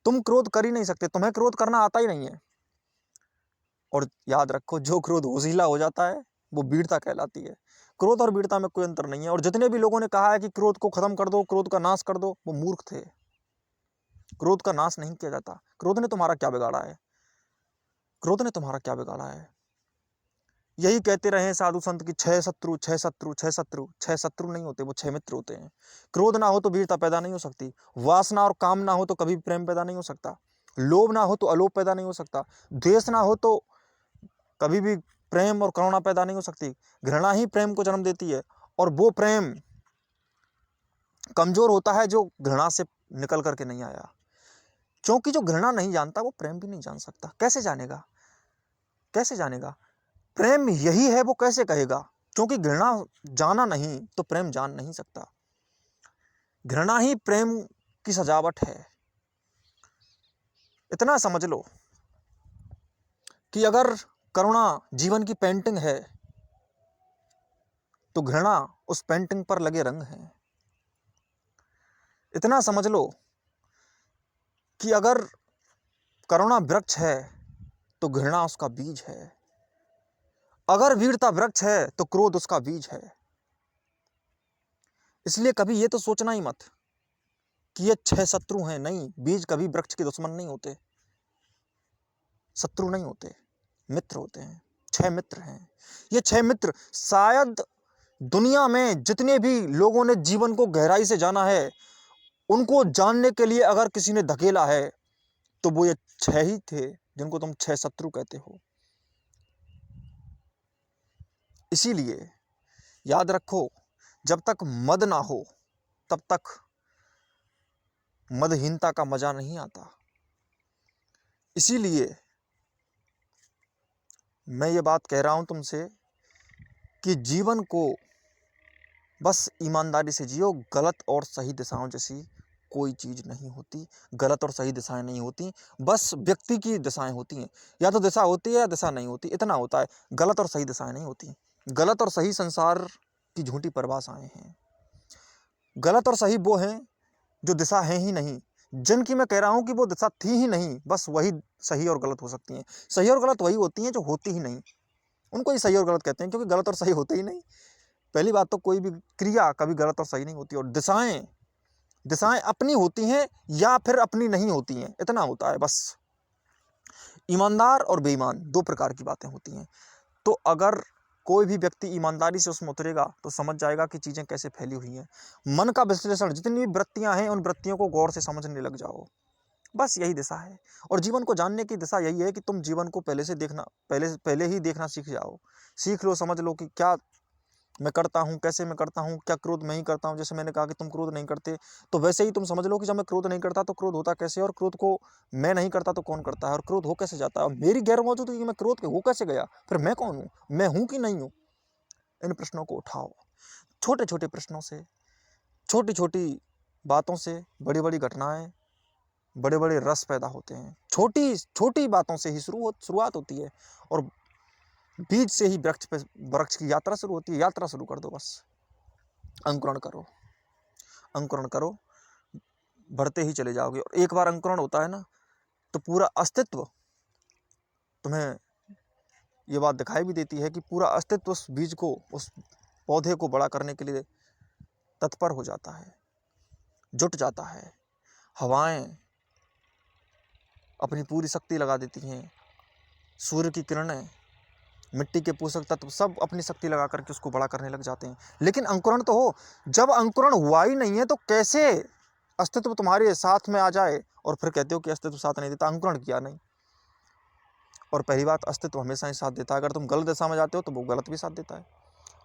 तुम क्रोध कर ही नहीं सकते, तुम्हें क्रोध करना आता ही नहीं है। और याद रखो, जो क्रोध होशिला हो जाता है वो वीरता कहलाती है। क्रोध और वीरता में कोई अंतर नहीं है। और जितने भी लोगों ने कहा है कि क्रोध को खत्म कर दो, क्रोध का नाश कर दो, वो मूर्ख थे। क्रोध का नाश नहीं किया जाता। क्रोध ने तुम्हारा क्या बिगाड़ा है? क्रोध ने तुम्हारा क्या बिगाड़ा है? यही कहते रहे साधु संत की 6 शत्रु 6 शत्रु 6 शत्रु। 6 शत्रु नहीं होते, वो 6 मित्र होते हैं। क्रोध ना हो तो वीरता पैदा नहीं हो सकती। वासना और काम ना हो तो कभी प्रेम पैदा नहीं हो सकता। लोभ ना हो तो अलोभ पैदा नहीं हो सकता। द्वेष ना हो तो कभी भी प्रेम और करुणा पैदा नहीं हो सकती। घृणा ही प्रेम को जन्म देती है, और वो प्रेम कमजोर होता है जो घृणा से निकल करके नहीं आया, क्योंकि जो घृणा नहीं जानता वो प्रेम भी नहीं जान सकता। कैसे जानेगा? कैसे जानेगा? प्रेम यही है वो कैसे कहेगा? क्योंकि घृणा जाना नहीं तो प्रेम जान नहीं सकता। घृणा ही प्रेम की सजावट है। इतना समझ लो कि अगर करुणा जीवन की पेंटिंग है तो घृणा उस पेंटिंग पर लगे रंग हैं। इतना समझ लो कि अगर करुणा वृक्ष है तो घृणा उसका बीज है। अगर वीरता वृक्ष है तो क्रोध उसका बीज है। इसलिए कभी ये तो सोचना ही मत कि ये 6 शत्रु हैं। नहीं, बीज कभी वृक्ष के दुश्मन नहीं होते, शत्रु नहीं होते, मित्र होते हैं। 6 मित्र हैं। ये 6 मित्र, शायद दुनिया में जितने भी लोगों ने जीवन को गहराई से जाना है उनको जानने के लिए अगर किसी ने धकेला है तो वो ये 6 ही थे जिनको तुम 6 शत्रु कहते हो। इसीलिए याद रखो, जब तक मद ना हो तब तक मदहीनता का मजा नहीं आता। इसीलिए मैं ये बात कह रहा हूं तुमसे कि जीवन को बस ईमानदारी से जियो। गलत और सही दिशाओं जैसी कोई चीज़ नहीं होती, गलत और सही दिशाएं नहीं होती, बस व्यक्ति की दिशाएं होती हैं। या तो दिशा होती है या दिशा नहीं होती, इतना होता है। गलत और सही दिशाएं नहीं होती। गलत और सही संसार की झूठी परिभाषाएं हैं। गलत और सही वो हैं जो दिशा है ही नहीं, जिनकी मैं कह रहा हूं कि वो दिशा थी ही नहीं, बस वही सही और गलत हो सकती हैं। सही और गलत वही होती हैं जो होती ही नहीं, उनको ही सही और गलत कहते हैं, क्योंकि गलत और सही होते ही नहीं। पहली बात तो कोई भी क्रिया कभी गलत और सही नहीं होती। और दिशाएं अपनी होती हैं या फिर अपनी नहीं होती हैं, इतना होता है बस। ईमानदार और बेईमान 2 प्रकार की बातें होती हैं। तो अगर कोई भी व्यक्ति ईमानदारी से उसमें उतरेगा तो समझ जाएगा कि चीज़ें कैसे फैली हुई हैं। मन का विश्लेषण, जितनी भी वृत्तियां हैं उन वृत्तियों को गौर से समझने लग जाओ, बस यही दिशा है। और जीवन को जानने की दिशा यही है कि तुम जीवन को पहले ही देखना सीख जाओ। सीख लो, समझ लो कि क्या मैं करता हूँ, कैसे मैं करता हूँ, क्या क्रोध मैं ही करता हूँ। जैसे मैंने कहा कि तुम क्रोध नहीं करते, तो वैसे ही तुम समझ लो कि जब मैं क्रोध नहीं करता तो क्रोध होता कैसे, और क्रोध को मैं नहीं करता तो कौन करता है, और क्रोध हो कैसे जाता है, और मेरी गैर मौजूदगी में क्रोध हो कैसे गया, फिर मैं कौन हूँ, मैं हूँ कि नहीं हूँ। इन प्रश्नों को उठाओ। छोटे छोटे प्रश्नों से, छोटी छोटी बातों से बड़ी बड़ी घटनाएं, बड़े बड़े रस पैदा होते हैं। छोटी छोटी बातों से ही शुरुआत होती है, और बीज से ही वृक्ष की यात्रा शुरू होती है। यात्रा शुरू कर दो, बस अंकुरण करो, अंकुरण करो, बढ़ते ही चले जाओगे। और एक बार अंकुरण होता है ना, तो पूरा अस्तित्व तुम्हें ये बात दिखाई भी देती है कि पूरा अस्तित्व उस बीज को, उस पौधे को बड़ा करने के लिए तत्पर हो जाता है, जुट जाता है। हवाएं अपनी पूरी शक्ति लगा देती हैं, सूर्य की किरणें, मिट्टी के पोषक तत्व सब अपनी शक्ति लगा करके उसको बड़ा करने लग जाते हैं। लेकिन अंकुरण तो हो। जब अंकुरण हुआ ही नहीं है तो कैसे अस्तित्व तुम्हारे साथ में आ जाए और फिर कहते हो कि अस्तित्व साथ नहीं देता? अंकुरण किया नहीं। और पहली बात, अस्तित्व हमेशा ही साथ देता है। अगर तुम गलत दिशा में जाते हो तो वो गलत भी साथ देता है।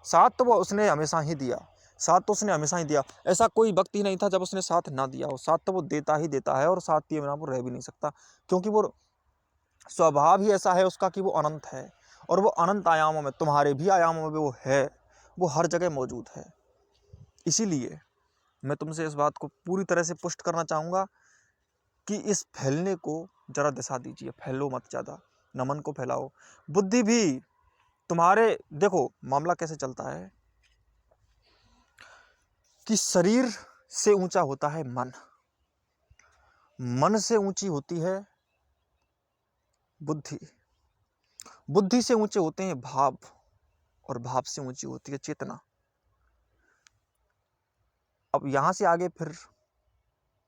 साथ तो वो उसने हमेशा ही दिया, साथ तो उसने हमेशा ही दिया। ऐसा कोई वक्त ही नहीं था जब उसने साथ ना दिया हो। साथ तो वो देता ही देता है, और साथ दिए बिना वो रह भी नहीं सकता, क्योंकि वो स्वभाव ही ऐसा है उसका कि वो अनंत है। और वो अनंत आयामों में, तुम्हारे भी आयामों में वो है, वो हर जगह मौजूद है। इसीलिए मैं तुमसे इस बात को पूरी तरह से पुष्ट करना चाहूँगा कि इस फैलने को जरा दिशा दीजिए। फैलो मत ज़्यादा, न मन को फैलाओ। बुद्धि भी तुम्हारे, देखो मामला कैसे चलता है कि शरीर से ऊंचा होता है मन, मन से ऊंची होती है बुद्धि, बुद्धि से ऊंचे होते हैं भाव, और भाव से ऊंची होती है चेतना। अब यहां से आगे फिर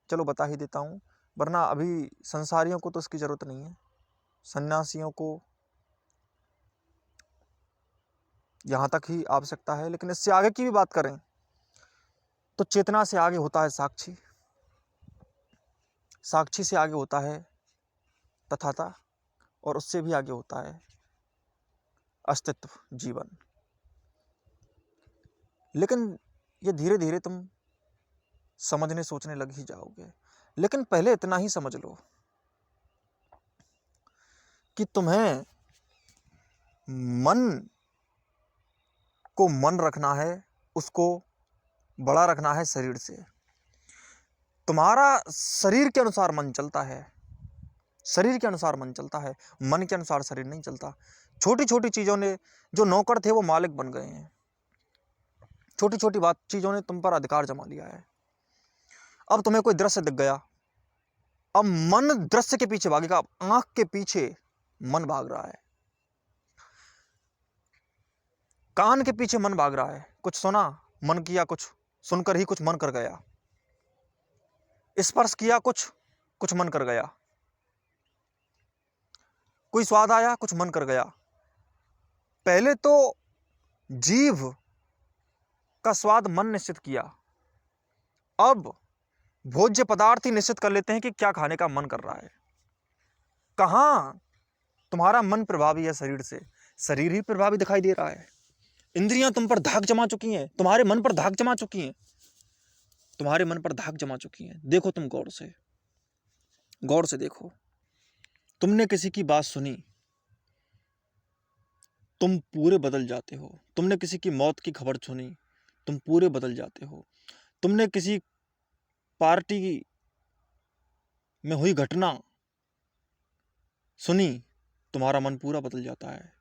चलो बता ही देता हूं, वरना अभी संसारियों को तो इसकी जरूरत नहीं है। सन्यासियों को यहां तक ही आवश्यकता है। लेकिन इससे आगे की भी बात करें तो चेतना से आगे होता है साक्षी, साक्षी से आगे होता है तथाता, और उससे भी आगे होता है अस्तित्व, जीवन। लेकिन ये धीरे धीरे तुम समझने सोचने लग ही जाओगे। लेकिन पहले इतना ही समझ लो कि तुम्हें मन को मन रखना है, उसको बड़ा रखना है शरीर से। तुम्हारा शरीर के अनुसार मन चलता है, शरीर के अनुसार मन चलता है, मन के अनुसार शरीर नहीं चलता। छोटी छोटी चीजों ने, जो नौकर थे वो मालिक बन गए हैं। छोटी छोटी चीजों ने तुम पर अधिकार जमा लिया है। अब तुम्हें कोई दृश्य दिख गया, अब मन दृश्य के पीछे भागेगा। अब आंख के पीछे मन भाग रहा है, कान के पीछे मन भाग रहा है। कुछ सुना, मन किया, कुछ सुनकर ही कुछ मन कर गया। स्पर्श किया, कुछ मन कर गया। कोई स्वाद आया, कुछ मन कर गया। पहले तो जीभ का स्वाद मन निश्चित किया, अब भोज्य पदार्थ ही निश्चित कर लेते हैं कि क्या खाने का मन कर रहा है। कहाँ तुम्हारा मन प्रभावी है शरीर से? शरीर ही प्रभावी दिखाई दे रहा है। इंद्रियां तुम पर धाक जमा चुकी हैं, तुम्हारे मन पर धाक जमा चुकी हैं, तुम्हारे मन पर धाक जमा चुकी हैं। देखो तुम गौर से देखो। तुमने किसी की बात सुनी, तुम पूरे बदल जाते हो। तुमने किसी की मौत की खबर सुनी, तुम पूरे बदल जाते हो। तुमने किसी पार्टी में हुई घटना सुनी, तुम्हारा मन पूरा बदल जाता है,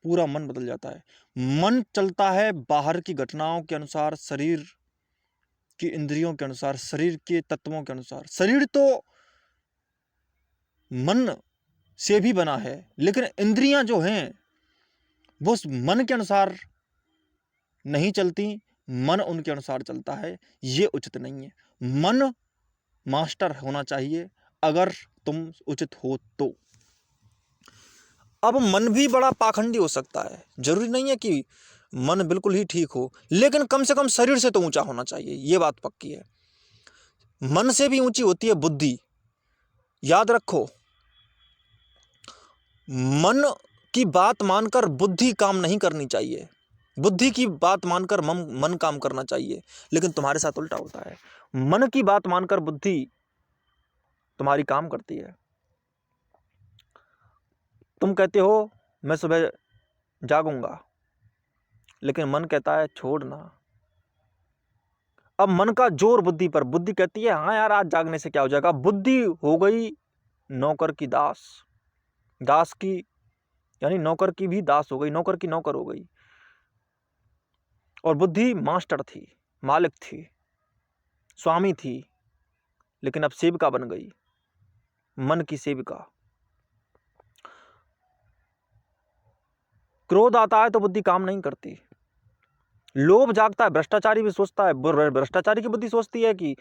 पूरा मन बदल जाता है। मन चलता है बाहर की घटनाओं के अनुसार, शरीर की इंद्रियों के अनुसार, शरीर के तत्वों के अनुसार। शरीर तो मन से भी बना है, लेकिन इंद्रियां जो हैं वो उस मन के अनुसार नहीं चलती, मन उनके अनुसार चलता है। ये उचित नहीं है। मन मास्टर होना चाहिए अगर तुम उचित हो तो। अब मन भी बड़ा पाखंडी हो सकता है, जरूरी नहीं है कि मन बिल्कुल ही ठीक हो, लेकिन कम से कम शरीर से तो ऊंचा होना चाहिए, ये बात पक्की है। मन से भी ऊंची होती है बुद्धि। याद रखो, मन की बात मानकर बुद्धि काम नहीं करनी चाहिए, बुद्धि की बात मानकर मन काम करना चाहिए। लेकिन तुम्हारे साथ उल्टा होता है, मन की बात मानकर बुद्धि तुम्हारी काम करती है। तुम कहते हो मैं सुबह जागूंगा, लेकिन मन कहता है छोड़ ना। अब मन का जोर बुद्धि पर, बुद्धि कहती है हाँ यार आज जागने से क्या हो जाएगा। बुद्धि हो गई नौकर की दास, दास की यानी नौकर की भी दास हो गई, नौकर की नौकर हो गई। और बुद्धि मास्टर थी, मालिक थी, स्वामी थी, लेकिन अब सेविका बन गई, मन की सेविका। क्रोध आता है तो बुद्धि काम नहीं करती, लोभ जागता है। भ्रष्टाचारी भी सोचता है, भ्रष्टाचारी की बुद्धि सोचती है कि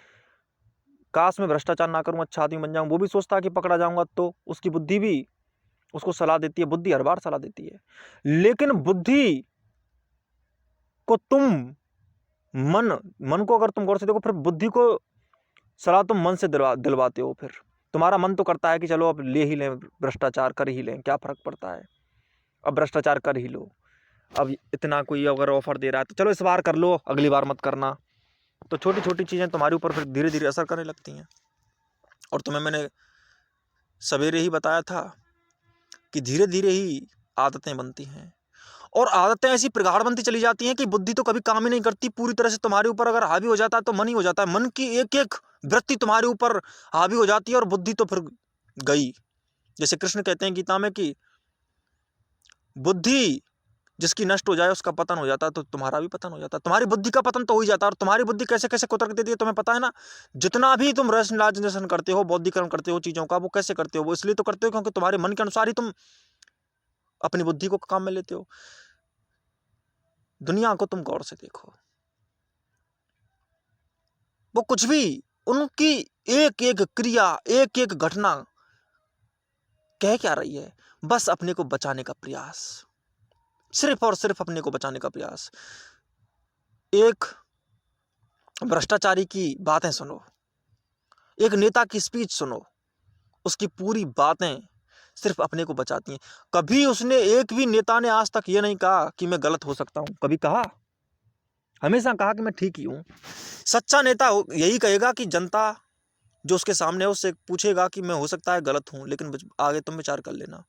काश मैं भ्रष्टाचार ना करूं, अच्छा आदमी बन जाऊं। वो भी सोचता है कि पकड़ा जाऊंगा, तो उसकी बुद्धि भी उसको सलाह देती है, बुद्धि हर बार सलाह देती है। लेकिन बुद्धि को तुम मन को अगर तुम गौर से देखो, फिर बुद्धि को सलाह तुम मन से दिलवाते हो। फिर तुम्हारा मन तो करता है कि चलो अब ले ही लें, भ्रष्टाचार कर ही लें, क्या फर्क पड़ता है, अब भ्रष्टाचार कर ही लो। अब इतना कोई अगर ऑफर दे रहा है तो चलो इस बार कर लो, अगली बार मत करना। तो छोटी छोटी चीज़ें तुम्हारे ऊपर फिर धीरे धीरे असर करने लगती हैं। और तुम्हें मैंने सवेरे ही बताया था कि धीरे धीरे ही आदतें बनती हैं, और आदतें ऐसी प्रगाढ़ बनती चली जाती हैं कि बुद्धि तो कभी काम ही नहीं करती। पूरी तरह से तुम्हारे ऊपर अगर हावी हो जाता है तो मन ही हो जाता है। मन की एक एक वृत्ति तुम्हारे ऊपर हावी हो जाती है, और बुद्धि तो फिर गई। जैसे कृष्ण कहते हैं गीता में कि बुद्धि जिसकी नष्ट हो जाए उसका पतन हो जाता है, तो तुम्हारा भी पतन हो जाता है। तुम्हारी बुद्धि का पतन तो हो ही जाता है। और तुम्हारी बुद्धि कैसे कैसे कुतर्क देती है तुम्हें पता है ना। जितना भी तुम रैशनलाइजेशन करते हो, बौद्धिकरण करते हो चीज़ों का, वो कैसे करते हो? वो इसलिए तो करते हो क्योंकि तुम्हारे मन के अनुसार ही तुम अपनी बुद्धि को काम में लेते हो। दुनिया को तुम गौर से देखो, वो कुछ भी, उनकी एक एक क्रिया, एक एक घटना कह क्या रही है? बस अपने को बचाने का प्रयास, सिर्फ और सिर्फ अपने को बचाने का प्रयास। एक भ्रष्टाचारी की बातें सुनो, एक नेता की स्पीच सुनो, उसकी पूरी बातें सिर्फ अपने को बचाती हैं। कभी उसने, एक भी नेता ने आज तक ये नहीं कहा कि मैं गलत हो सकता हूं। कभी कहा? हमेशा कहा कि मैं ठीक ही हूं। सच्चा नेता यही कहेगा कि जनता जो उसके सामने है उससे पूछेगा कि मैं हो सकता है गलत हूं, लेकिन आगे तुम विचार कर लेना।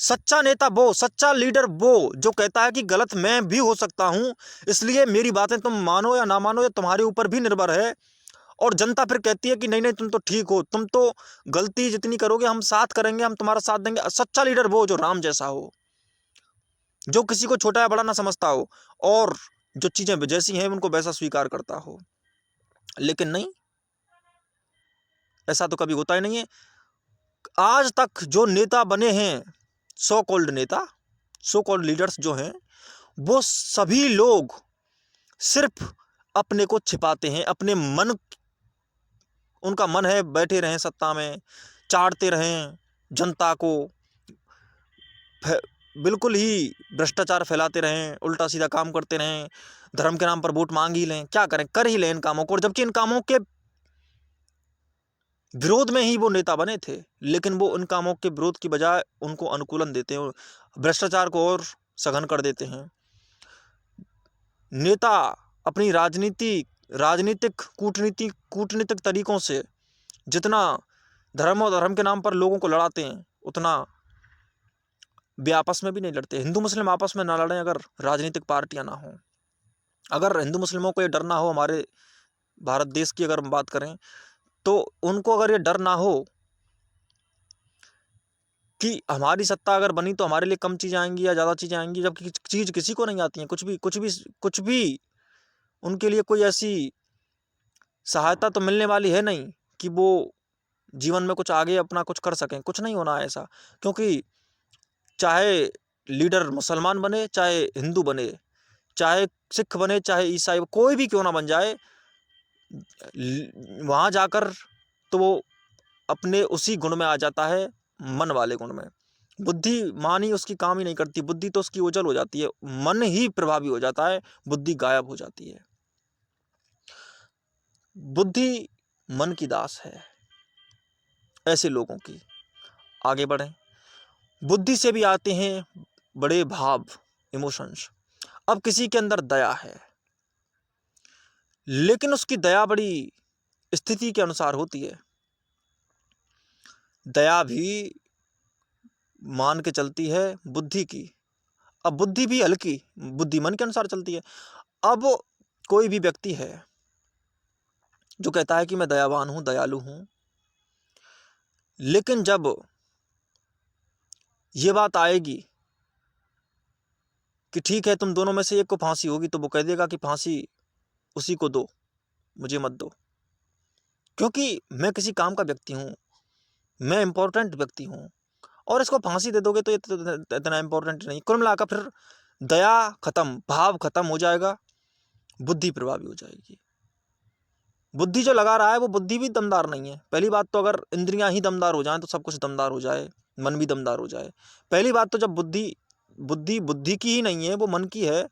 सच्चा नेता वो, सच्चा लीडर वो जो कहता है कि गलत मैं भी हो सकता हूं, इसलिए मेरी बातें तुम मानो या ना मानो या तुम्हारे ऊपर भी निर्भर है। और जनता फिर कहती है कि नहीं नहीं तुम तो ठीक हो, तुम तो गलती जितनी करोगे हम साथ करेंगे, हम तुम्हारा साथ देंगे। सच्चा लीडर वो जो राम जैसा हो, जो किसी को छोटा या बड़ा ना समझता हो, और जो चीजें जैसी हैं उनको वैसा स्वीकार करता हो। लेकिन नहीं, ऐसा तो कभी होता ही नहीं है। आज तक जो नेता बने हैं, सो कॉल्ड नेता, सो कॉल्ड लीडर्स जो हैं, वो सभी लोग सिर्फ अपने को छिपाते हैं। अपने मन, उनका मन है बैठे रहें सत्ता में, चाटते रहें जनता को, बिल्कुल ही भ्रष्टाचार फैलाते रहें, उल्टा सीधा काम करते रहें, धर्म के नाम पर वोट मांग ही लें, क्या करें, कर ही लें इन कामों को। और जबकि इन कामों के विरोध में ही वो नेता बने थे, लेकिन वो उन कामों के विरोध की बजाय उनको अनुकूलन देते हैं, भ्रष्टाचार को और सघन कर देते हैं। नेता अपनी राजनीतिक कूटनीतिक तरीकों से जितना धर्म और धर्म के नाम पर लोगों को लड़ाते हैं, उतना वे आपस में भी नहीं लड़ते। हिंदू मुस्लिम आपस में ना लड़ें अगर राजनीतिक पार्टियां ना हों। अगर हिंदू मुस्लिमों को ये डर ना हो, हमारे भारत देश की अगर हम बात करें, तो उनको अगर ये डर ना हो कि हमारी सत्ता अगर बनी तो हमारे लिए कम चीज़ें आएंगी या ज़्यादा चीज़ें आएंगी, जबकि चीज़ किसी को नहीं आती है, कुछ भी उनके लिए कोई ऐसी सहायता तो मिलने वाली है नहीं कि वो जीवन में कुछ आगे अपना कुछ कर सकें। कुछ नहीं होना है ऐसा, क्योंकि चाहे लीडर मुसलमान बने, चाहे हिंदू बने, चाहे सिख बने, चाहे ईसाई, कोई भी क्यों ना बन जाए, वहाँ जाकर तो वो अपने उसी गुण में आ जाता है, मन वाले गुण में। बुद्धिमानी उसकी काम ही नहीं करती, बुद्धि तो उसकी ओझल हो जाती है, मन ही प्रभावी हो जाता है, बुद्धि गायब हो जाती है। बुद्धि मन की दास है। ऐसे लोगों की आगे बढ़ें। बुद्धि से भी आते हैं बड़े भाव, इमोशंस। अब किसी के अंदर दया है, लेकिन उसकी दया बड़ी स्थिति के अनुसार होती है। दया भी मान के चलती है बुद्धि की। अब बुद्धि भी हल्की, बुद्धि मन के अनुसार चलती है। अब कोई भी व्यक्ति है जो कहता है कि मैं दयावान हूं, दयालु हूं, लेकिन जब ये बात आएगी कि ठीक है तुम दोनों में से एक को फांसी होगी, तो वो कह देगा कि फांसी उसी को दो, मुझे मत दो, क्योंकि मैं किसी काम का व्यक्ति हूं, मैं इंपॉर्टेंट व्यक्ति हूं, और इसको फांसी दे दोगे तो ये इतना इंपॉर्टेंट नहीं। कुल मिलाकर फिर दया खत्म, भाव खत्म हो जाएगा, बुद्धि प्रभावी हो जाएगी। बुद्धि जो लगा रहा है वो बुद्धि भी दमदार नहीं है। पहली बात तो अगर इंद्रियां ही दमदार हो जाएं तो सब कुछ दमदार हो जाए, मन भी दमदार हो जाए। पहली बात तो जब बुद्धि बुद्धि बुद्धि की ही नहीं है, वो मन की है,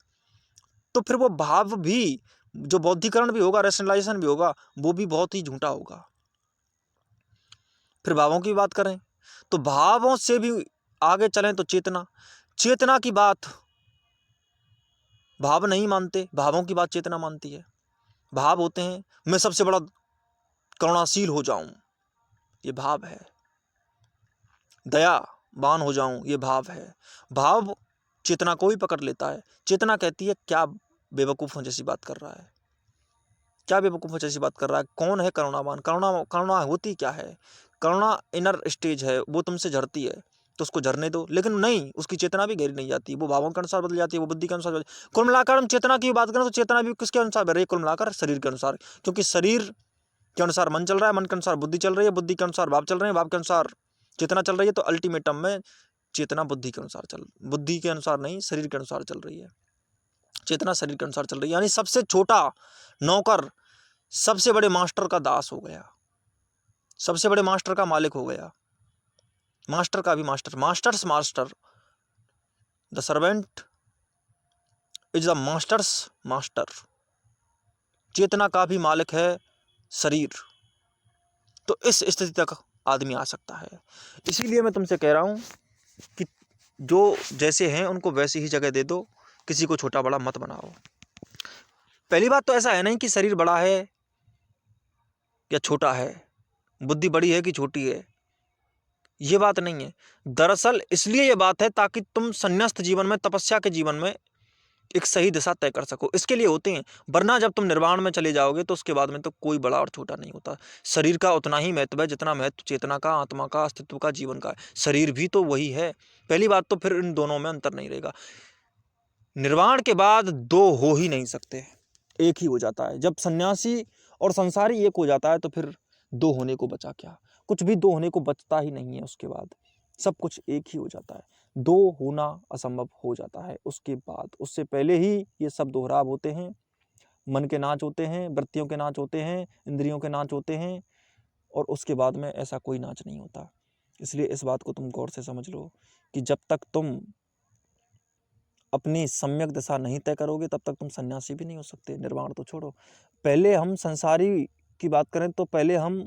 तो फिर वो भाव भी, जो बौद्धिकरण भी होगा, रैशनलाइजेशन भी होगा, वो भी बहुत ही झूठा होगा। फिर भावों की बात करें तो भावों से भी आगे चलें तो चेतना की बात भाव नहीं मानते, भावों की बात चेतना मानती है। भाव होते हैं मैं सबसे बड़ा करुणाशील हो जाऊं, ये भाव है। दयावान हो जाऊं, ये भाव है। भाव चेतना को भी पकड़ लेता है। चेतना कहती है क्या बेवकूफ़ों जैसी बात कर रहा है, क्या बेवकूफ़ों जैसी बात कर रहा है। कौन है करुणावान? करुणा होती क्या है? करुणा इनर स्टेज है, वो तुमसे झरती है तो उसको झरने दो। लेकिन नहीं, उसकी चेतना भी गहरी नहीं जाती, वो भावों के अनुसार बदल जाती है, वो बुद्धि के अनुसार बदल। कुल मिलाकर हम चेतना की बात करें तो चेतना भी किसके अनुसार बदल रही है? कुल मिलाकर शरीर के अनुसार, क्योंकि शरीर के अनुसार मन चल रहा है, मन के अनुसार बुद्धि चल रही है, बुद्धि के अनुसार भाव चल रहे हैं, भाव के अनुसार चेतना चल रही है। तो अल्टीमेटम में चेतना बुद्धि के अनुसार नहीं, शरीर के अनुसार चल रही है। चेतना शरीर के अनुसार चल रही है, यानी सबसे छोटा नौकर सबसे बड़े मास्टर का दास हो गया, सबसे बड़े मास्टर का मालिक हो गया, मास्टर का भी master, master's master. The servant is the master's master. चेतना का भी मालिक है शरीर। तो इस स्थिति तक आदमी आ सकता है। इसीलिए मैं तुमसे कह रहा हूं कि जो जैसे हैं उनको वैसी ही जगह दे दो, किसी को छोटा बड़ा मत बनाओ। पहली बात तो ऐसा है नहीं कि शरीर बड़ा है या छोटा है, बुद्धि बड़ी है कि छोटी है, ये बात नहीं है। दरअसल इसलिए ये बात है ताकि तुम संन्यास्त जीवन में, तपस्या के जीवन में एक सही दिशा तय कर सको, इसके लिए होते हैं। वरना जब तुम निर्वाण में चले जाओगे तो उसके बाद में तो कोई बड़ा और छोटा नहीं होता। शरीर का उतना ही महत्व है जितना महत्व चेतना का, आत्मा का, अस्तित्व का, जीवन का है। शरीर भी तो वही है। पहली बात तो फिर इन दोनों में अंतर नहीं रहेगा। निर्वाण के बाद दो हो ही नहीं सकते, एक ही हो जाता है। जब सन्यासी और संसारी एक हो जाता है तो फिर दो होने को बचा क्या? कुछ भी दो होने को बचता ही नहीं है। उसके बाद सब कुछ एक ही हो जाता है। दो होना असंभव हो जाता है उसके बाद। उससे पहले ही ये सब दोहराव होते हैं, मन के नाच होते हैं, वृत्तियों के नाच होते हैं, इंद्रियों के नाच होते हैं, और उसके बाद में ऐसा कोई नाच नहीं होता। इसलिए इस बात को तुम गौर से समझ लो कि जब तक तुम अपनी सम्यक दिशा नहीं तय करोगे तब तक तुम सन्यासी भी नहीं हो सकते। निर्वाण तो छोड़ो, पहले हम संसारी की बात करें तो पहले हम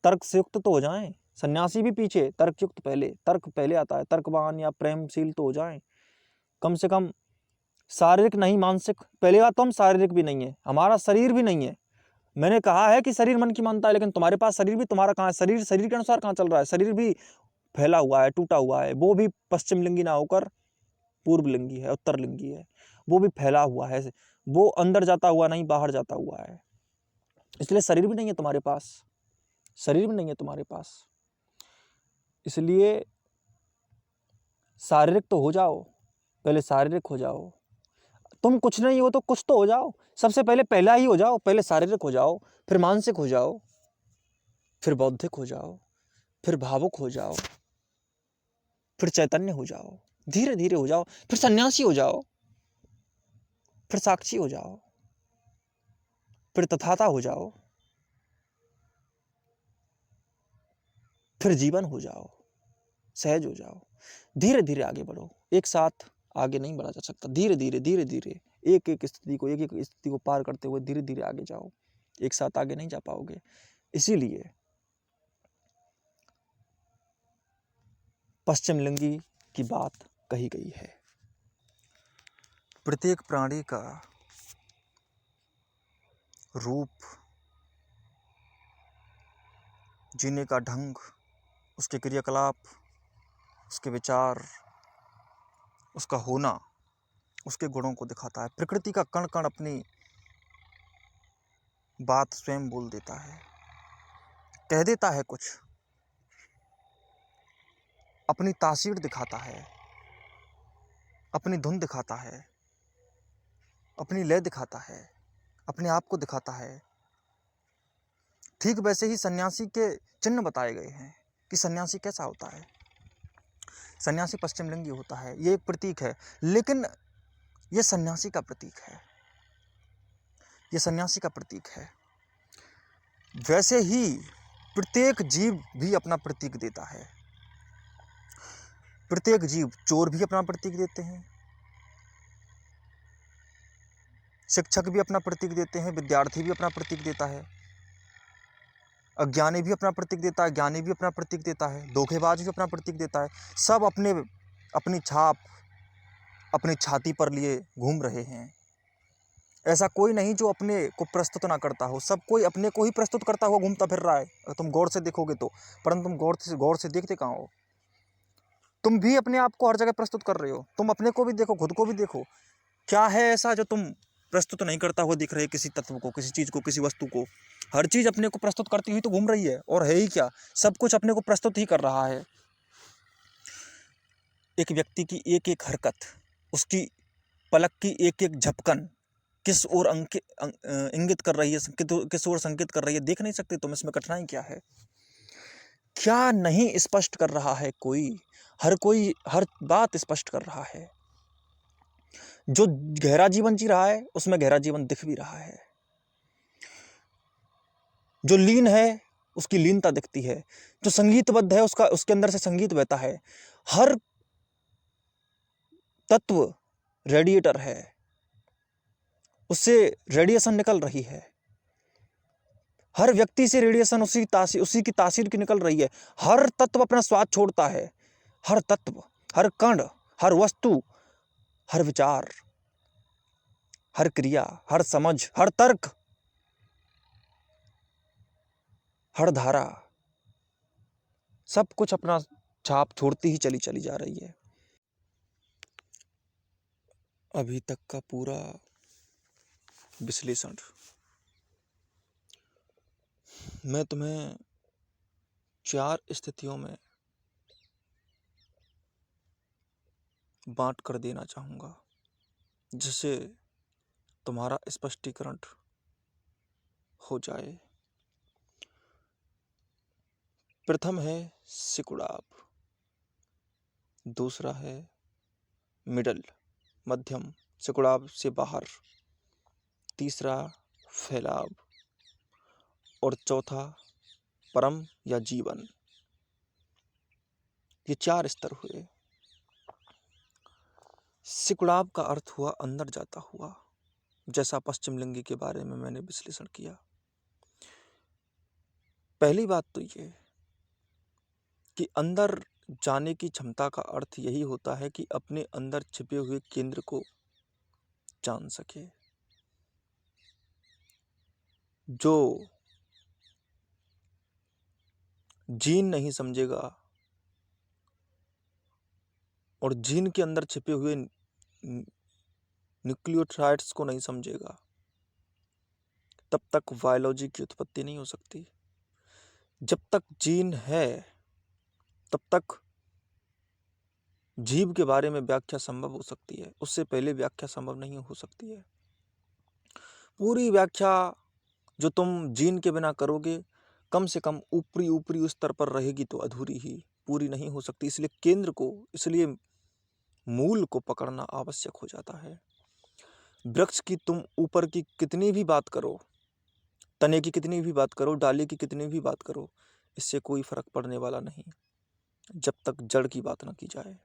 तर्क से युक्त तो हो जाएं। सन्यासी भी पीछे, तर्क युक्त पहले, तर्क पहले आता है। तर्कवान या प्रेमशील तो हो जाएं, कम से कम शारीरिक नहीं मानसिक। पहली बात तो हम शारीरिक भी नहीं है, हमारा शरीर भी नहीं है। मैंने कहा है कि शरीर मन की मानता है, लेकिन तुम्हारे पास शरीर भी तुम्हारा कहाँ है? शरीर शरीर के अनुसार कहाँ चल रहा है? शरीर भी फैला हुआ है, टूटा हुआ है। वो भी पश्चिम लिंगी ना होकर पूर्व लिंगी है, उत्तर लिंगी है। वो भी फैला हुआ है, वो अंदर जाता हुआ नहीं, बाहर जाता हुआ है। इसलिए शरीर भी नहीं है तुम्हारे पास, शरीर भी नहीं है तुम्हारे पास। इसलिए शारीरिक तो हो जाओ, पहले शारीरिक हो जाओ। तुम कुछ नहीं हो तो कुछ तो हो जाओ। सबसे पहले पहला ही हो जाओ। पहले शारीरिक हो जाओ, फिर मानसिक हो जाओ, फिर बौद्धिक हो जाओ, फिर भावुक हो जाओ, फिर चैतन्य हो जाओ। धीरे धीरे हो जाओ, फिर सन्यासी हो जाओ, फिर साक्षी हो जाओ, फिर तथाता हो जाओ, फिर जीवन हो जाओ, सहज हो जाओ। धीरे धीरे आगे बढ़ो, एक साथ आगे नहीं बढ़ा जा सकता। धीरे धीरे धीरे धीरे एक एक स्थिति को पार करते हुए धीरे धीरे आगे जाओ। एक साथ आगे नहीं जा पाओगे। इसीलिए पश्चिम लिंगी की बात कही गई है। प्रत्येक प्राणी का रूप, जीने का ढंग, उसके क्रियाकलाप, उसके विचार, उसका होना, उसके गुणों को दिखाता है। प्रकृति का कण कण अपनी बात स्वयं बोल देता है, कह देता है कुछ, अपनी तासीर दिखाता है, अपनी धुन दिखाता है, अपनी लय दिखाता है, अपने आप को दिखाता है। ठीक वैसे ही सन्यासी के चिन्ह बताए गए हैं कि सन्यासी कैसा होता है। सन्यासी पश्चिम लिंगी होता है, ये एक प्रतीक है, लेकिन ये सन्यासी का प्रतीक है, ये सन्यासी का प्रतीक है। वैसे ही प्रत्येक जीव भी अपना प्रतीक देता है। प्रत्येक जीव, चोर भी अपना प्रतीक देते हैं, शिक्षक भी अपना प्रतीक देते हैं, विद्यार्थी भी अपना प्रतीक देता है, अज्ञानी भी अपना प्रतीक देता है, ज्ञानी भी अपना प्रतीक देता है, धोखेबाज भी अपना प्रतीक देता है। सब अपनी छाप अपनी छाती पर लिए घूम रहे हैं। ऐसा कोई नहीं जो अपने को प्रस्तुत ना करता हो। सब कोई अपने को ही प्रस्तुत करता हुआ घूमता फिर रहा है, अगर तुम गौर से देखोगे तो। परंतु तुम गौर से देखते कहाँ हो? तुम भी अपने आप को हर जगह प्रस्तुत कर रहे हो। तुम अपने को भी देखो, खुद को भी देखो। क्या है ऐसा जो तुम प्रस्तुत नहीं करता हुआ दिख रहे? किसी तत्व को, किसी चीज को, किसी वस्तु को। हर चीज अपने को प्रस्तुत करती हुई तो घूम रही है। और है ही क्या, सब कुछ अपने को प्रस्तुत ही कर रहा है। एक व्यक्ति की एक एक हरकत, उसकी पलक की एक एक झपकन किस ओर इंगित कर रही है, किस ओर संकेत कर रही है, देख नहीं सकते तुम। इसमें कठिनाई क्या है? क्या नहीं स्पष्ट कर रहा है कोई हर बात स्पष्ट कर रहा है। जो गहरा जीवन जी रहा है उसमें गहरा जीवन दिख भी रहा है। जो लीन है उसकी लीनता दिखती है। जो संगीतबद्ध है उसके अंदर से संगीत बहता है। हर तत्व रेडिएटर है, उससे रेडिएशन निकल रही है। हर व्यक्ति से रेडिएशन उसी की तासीर की निकल रही है। हर तत्व अपना स्वाद छोड़ता है। हर तत्व, हर कण, हर वस्तु, हर विचार, हर क्रिया, हर समझ, हर तर्क, हर धारा, सब कुछ अपना छाप छोड़ती ही चली जा रही है। अभी तक का पूरा विश्लेषण मैं तुम्हें 4 स्थितियों में बांट कर देना चाहूँगा, जिससे तुम्हारा स्पष्टीकरण हो जाए। प्रथम है सिकुड़ाव, दूसरा है मिडल, मध्यम, सिकुड़ाव से बाहर, तीसरा फैलाव, और चौथा परम या जीवन। ये 4 स्तर हुए। सिकुड़ाव का अर्थ हुआ अंदर जाता हुआ, जैसा पश्चिम लिंगी के बारे में मैंने विश्लेषण किया। पहली बात तो ये कि अंदर जाने की क्षमता का अर्थ यही होता है कि अपने अंदर छिपे हुए केंद्र को जान सके। जो जीन नहीं समझेगा और जीन के अंदर छिपे हुए न्यूक्लियोटाइड्स को नहीं समझेगा, तब तक बायोलॉजी की उत्पत्ति नहीं हो सकती। जब तक जीन है तब तक जीव के बारे में व्याख्या संभव हो सकती है, उससे पहले व्याख्या संभव नहीं हो सकती है। पूरी व्याख्या जो तुम जीन के बिना करोगे, कम से कम ऊपरी ऊपरी स्तर पर रहेगी तो अधूरी ही, पूरी नहीं हो सकती। इसलिए केंद्र को, इसलिए मूल को पकड़ना आवश्यक हो जाता है। वृक्ष की तुम ऊपर की कितनी भी बात करो, तने की कितनी भी बात करो, डाली की कितनी भी बात करो, इससे कोई फर्क पड़ने वाला नहीं जब तक जड़ की बात न की जाए।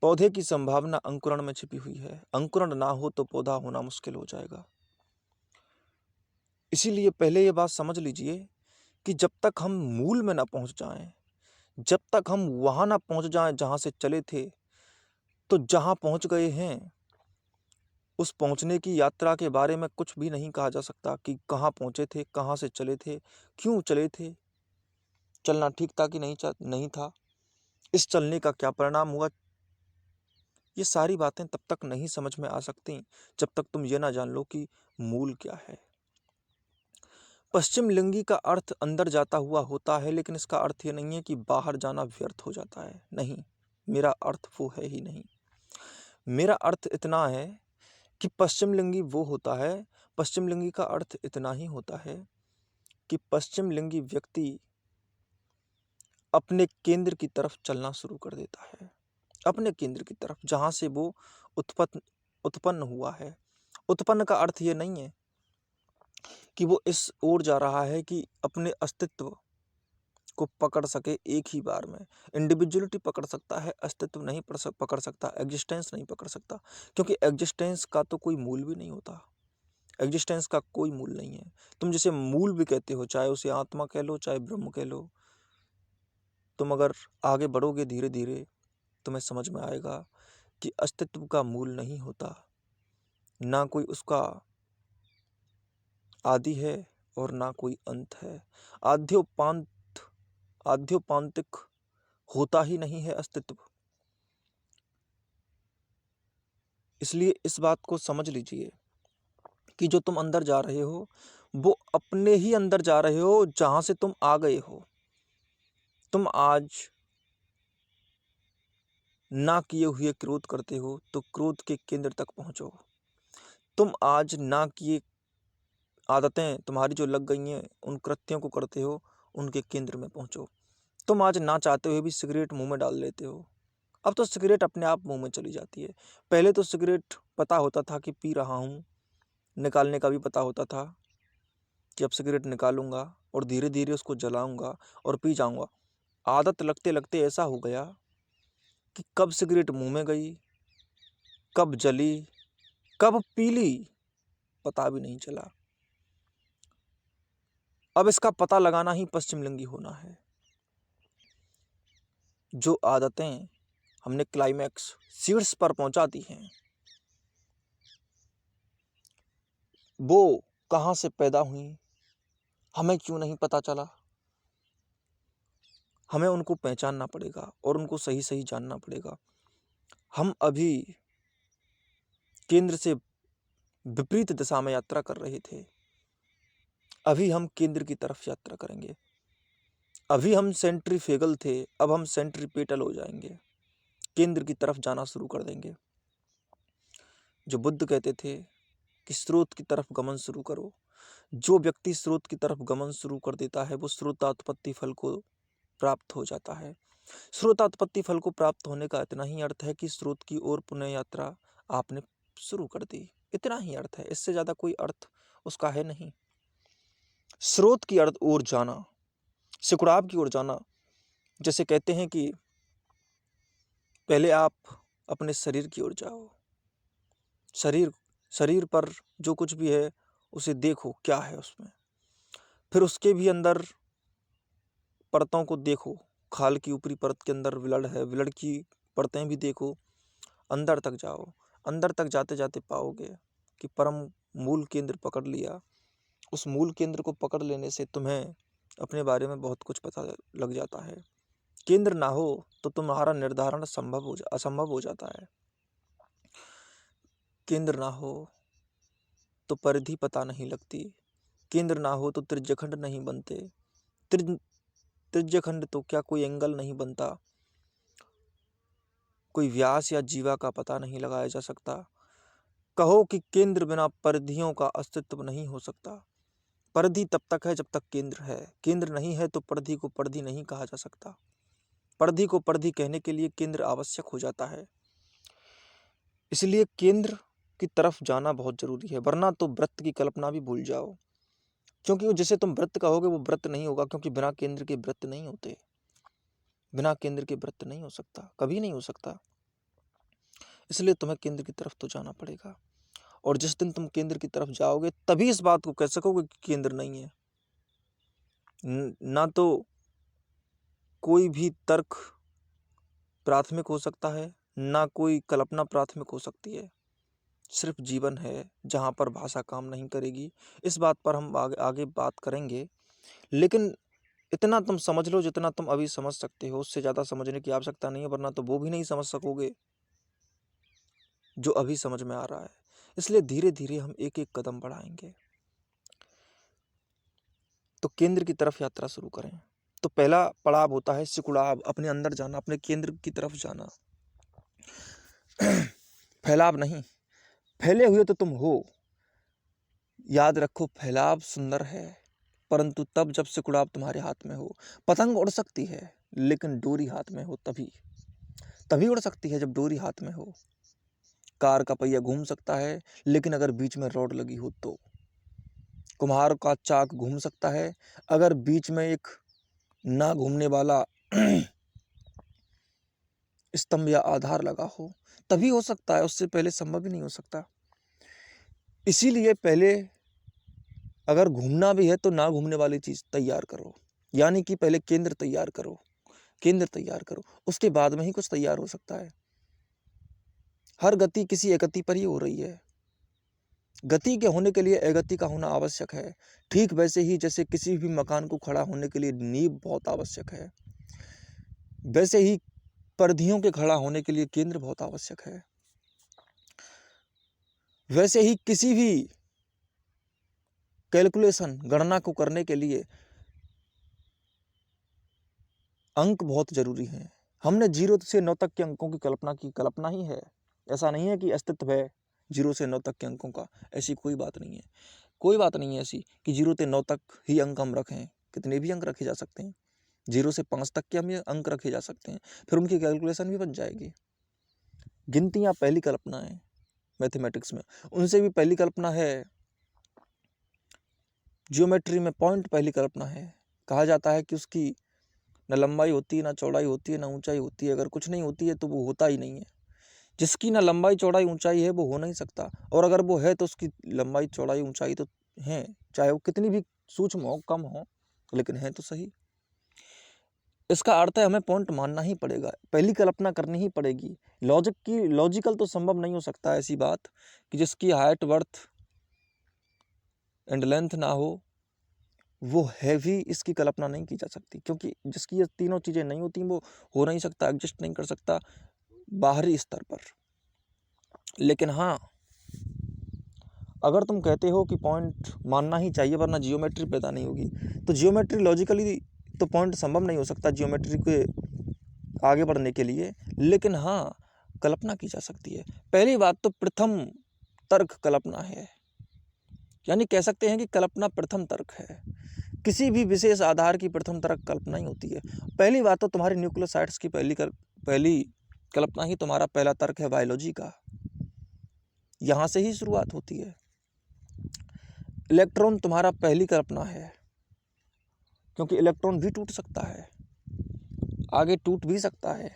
पौधे की संभावना अंकुरण में छिपी हुई है। अंकुरण ना हो तो पौधा होना मुश्किल हो जाएगा। इसीलिए पहले ये बात समझ लीजिए कि जब तक हम मूल में ना पहुंच जाएं, जब तक हम वहां ना पहुंच जाएं जहां से चले थे, तो जहां पहुंच गए हैं उस पहुंचने की यात्रा के बारे में कुछ भी नहीं कहा जा सकता कि कहां पहुंचे थे, कहां से चले थे, क्यों चले थे, चलना ठीक था कि नहीं था, इस चलने का क्या परिणाम हुआ। ये सारी बातें तब तक नहीं समझ में आ सकती जब तक तुम ये ना जान लो कि मूल क्या है। पश्चिम लिंगी का अर्थ अंदर जाता हुआ होता है, लेकिन इसका अर्थ ये नहीं है कि बाहर जाना व्यर्थ हो जाता है। नहीं, मेरा अर्थ वो है ही नहीं। मेरा अर्थ इतना है कि पश्चिम लिंगी वो होता है, पश्चिम लिंगी का अर्थ इतना ही होता है कि पश्चिम लिंगी व्यक्ति अपने केंद्र की तरफ चलना शुरू कर देता है, अपने केंद्र की तरफ, जहां से वो उत्पन्न हुआ है। उत्पन्न का अर्थ ये नहीं है कि वो इस ओर जा रहा है कि अपने अस्तित्व को पकड़ सके एक ही बार में। इंडिविजुअलिटी पकड़ सकता है, अस्तित्व नहीं पकड़ सकता, एग्जिस्टेंस नहीं पकड़ सकता, क्योंकि एग्जिस्टेंस का तो कोई मूल भी नहीं होता। एग्जिस्टेंस का कोई मूल नहीं है। तुम जिसे मूल भी कहते हो, चाहे उसे आत्मा कह लो, चाहे ब्रह्म कह लो, तुम अगर आगे बढ़ोगे धीरे धीरे तुम्हें समझ में आएगा कि अस्तित्व का मूल नहीं होता, ना कोई उसका आदि है और ना कोई अंत है। आद्योपांतिक होता ही नहीं है अस्तित्व। इसलिए इस बात को समझ लीजिए कि जो तुम अंदर जा रहे हो वो अपने ही अंदर जा रहे हो जहां से तुम आ गए हो। तुम आज ना किए हुए क्रोध करते हो तो क्रोध के केंद्र तक पहुंचो। तुम आज ना किए आदतें तुम्हारी जो लग गई हैं उन कृत्यों को करते हो, उनके केंद्र में पहुंचो। तुम आज ना चाहते हुए भी सिगरेट मुंह में डाल लेते हो, अब तो सिगरेट अपने आप मुंह में चली जाती है। पहले तो सिगरेट पता होता था कि पी रहा हूँ, निकालने का भी पता होता था कि अब सिगरेट निकालूंगा और धीरे धीरे उसको जलाऊंगा और पी जाऊंगा। आदत लगते लगते ऐसा हो गया कि कब सिगरेट मुंह में गई, कब जली, कब पी ली, पता भी नहीं चला। अब इसका पता लगाना ही पश्चिम लिंगी होना है। जो आदतें हमने क्लाइमैक्स शीर्ष पर पहुंचा दी हैं, वो कहां से पैदा हुई, हमें क्यों नहीं पता चला। हमें उनको पहचानना पड़ेगा और उनको सही सही जानना पड़ेगा। हम अभी केंद्र से विपरीत दिशा में यात्रा कर रहे थे, अभी हम केंद्र की तरफ यात्रा करेंगे। अभी हम सेंट्रीफ्यूगल थे, अब हम सेंट्रीपेटल हो जाएंगे, केंद्र की तरफ जाना शुरू कर देंगे। जो बुद्ध कहते थे कि स्रोत की तरफ गमन शुरू करो, जो व्यक्ति स्रोत की तरफ गमन शुरू कर देता है वो स्रोतात्पत्ति फल को प्राप्त हो जाता है। स्रोतात्पत्ति फल को प्राप्त होने का इतना ही अर्थ है कि स्रोत की ओर पुनः यात्रा आपने शुरू कर दी, इतना ही अर्थ है, इससे ज्यादा कोई अर्थ उसका है नहीं। स्रोत की ओर जाना, सिकुड़ाव की ओर जाना। जैसे कहते हैं कि पहले आप अपने शरीर की ओर जाओ, शरीर पर जो कुछ भी है उसे देखो क्या है उसमें। फिर उसके भी अंदर परतों को देखो, खाल की ऊपरी परत के अंदर ब्लड है, ब्लड की परतें भी देखो, अंदर तक जाओ। अंदर तक जाते जाते पाओगे कि परम मूल केंद्र पकड़ लिया। उस मूल केंद्र को पकड़ लेने से तुम्हें अपने बारे में बहुत कुछ पता लग जाता है। केंद्र ना हो तो तुम्हारा निर्धारण असंभव हो जाता है। केंद्र ना हो तो परिधि पता नहीं लगती। केंद्र ना हो तो त्रिज्यखंड नहीं बनते। त्रिज्यखंड तो क्या कोई एंगल नहीं बनता। कोई व्यास या जीवा का पता नहीं लगाया जा सकता। कहो कि केंद्र बिना परिधियों का अस्तित्व नहीं हो सकता। परिधि तब तक है जब तक केंद्र है। केंद्र नहीं है तो परिधि को परिधि नहीं कहा जा सकता। परिधि को परिधि कहने के लिए केंद्र आवश्यक हो जाता है। इसलिए केंद्र की तरफ जाना बहुत जरूरी है, वरना तो वृत्त की कल्पना भी भूल जाओ। क्योंकि जिसे तुम वृत्त कहोगे वो वृत्त नहीं होगा, क्योंकि बिना केंद्र के वृत्त नहीं होते। बिना केंद्र के वृत्त नहीं हो सकता, कभी नहीं हो सकता। इसलिए तुम्हें केंद्र की तरफ तो जाना पड़ेगा। और जिस दिन तुम केंद्र की तरफ जाओगे तभी इस बात को कह सकोगे कि केंद्र नहीं है। ना तो कोई भी तर्क प्राथमिक हो सकता है, ना कोई कल्पना प्राथमिक हो सकती है। सिर्फ जीवन है जहाँ पर भाषा काम नहीं करेगी। इस बात पर हम आगे बात करेंगे, लेकिन इतना तुम समझ लो जितना तुम अभी समझ सकते हो। उससे ज़्यादा समझने की आवश्यकता नहीं है, वरना तो वो भी नहीं समझ सकोगे जो अभी समझ में आ रहा है। इसलिए धीरे धीरे हम एक एक कदम बढ़ाएंगे। तो केंद्र की तरफ यात्रा शुरू करें। तो पहला पड़ाव होता है सिकुड़ाव, अपने अंदर जाना, अपने केंद्र की तरफ जाना। फैलाव नहीं, फैले हुए तो तुम हो। याद रखो, फैलाव सुंदर है, परंतु तब जब सिकुड़ाव तुम्हारे हाथ में हो। पतंग उड़ सकती है लेकिन डोरी हाथ में हो तभी उड़ सकती है जब डोरी हाथ में हो। कार का पहिया घूम सकता है लेकिन अगर बीच में रॉड लगी हो तो। कुम्हार का चाक घूम सकता है, अगर बीच में एक ना घूमने वाला स्तंभ या आधार लगा हो तभी हो सकता है, उससे पहले संभव ही नहीं हो सकता। इसीलिए पहले अगर घूमना भी है तो ना घूमने वाली चीज तैयार करो, यानी कि पहले केंद्र तैयार करो, उसके बाद में ही कुछ तैयार हो सकता है। हर गति किसी अगति पर ही हो रही है। गति के होने के लिए अगति का होना आवश्यक है। ठीक वैसे ही जैसे किसी भी मकान को खड़ा होने के लिए नींव बहुत आवश्यक है, वैसे ही परिधियों के खड़ा होने के लिए केंद्र बहुत आवश्यक है। वैसे ही किसी भी कैलकुलेशन, गणना को करने के लिए अंक बहुत जरूरी हैं। हमने 0 से 9 तक के अंकों की कल्पना ही है। ऐसा नहीं है कि अस्तित्व है 0 से 9 तक के अंकों का, ऐसी कोई बात नहीं है। कोई बात नहीं है ऐसी कि 0 से 9 तक ही अंक हम रखें। कितने भी अंक रखे जा सकते हैं। 0 से 5 तक के हम अंक रखे जा सकते हैं, फिर उनकी कैलकुलेशन भी बन जाएगी। गिनतियाँ पहली कल्पना है मैथमेटिक्स में, उनसे भी पहली कल्पना है। जियोमेट्री में पॉइंट पहली कल्पना है। कहा जाता है कि उसकी न लंबाई होती है, ना चौड़ाई होती है, ना ऊंचाई होती है। अगर कुछ नहीं होती है तो वो होता ही नहीं है। जिसकी ना लंबाई चौड़ाई ऊंचाई है वो हो नहीं सकता, और अगर वो है तो उसकी लंबाई चौड़ाई ऊंचाई तो है, चाहे वो कितनी भी सूक्ष्म हो, कम हो, लेकिन है तो सही। इसका अर्थ है हमें पॉइंट मानना ही पड़ेगा, पहली कल्पना करनी ही पड़ेगी। लॉजिकल तो संभव नहीं हो सकता ऐसी बात कि जिसकी हाइट, वर्थ एंड लेंथ ना हो, वो है भी, इसकी कल्पना नहीं की जा सकती। क्योंकि जिसकी ये तीनों चीज़ें नहीं होती वो हो नहीं सकता, एग्जिस्ट नहीं कर सकता बाहरी स्तर पर। लेकिन हाँ, अगर तुम कहते हो कि पॉइंट मानना ही चाहिए वरना जियोमेट्री पैदा नहीं होगी, तो जियोमेट्री लॉजिकली तो पॉइंट संभव नहीं हो सकता जियोमेट्री के आगे बढ़ने के लिए। लेकिन हाँ, कल्पना की जा सकती है। पहली बात तो प्रथम तर्क कल्पना है, यानी कह सकते हैं कि कल्पना प्रथम तर्क है। किसी भी विशेष आधार की प्रथम तर्क कल्पना ही होती है। पहली बात तो तुम्हारी न्यूक्लियोसाइड्स की पहली कल्पना ही तुम्हारा पहला तर्क है बायोलॉजी का। यहाँ से ही शुरुआत होती है। इलेक्ट्रॉन तुम्हारा पहली कल्पना है, क्योंकि इलेक्ट्रॉन भी टूट सकता है, आगे टूट भी सकता है।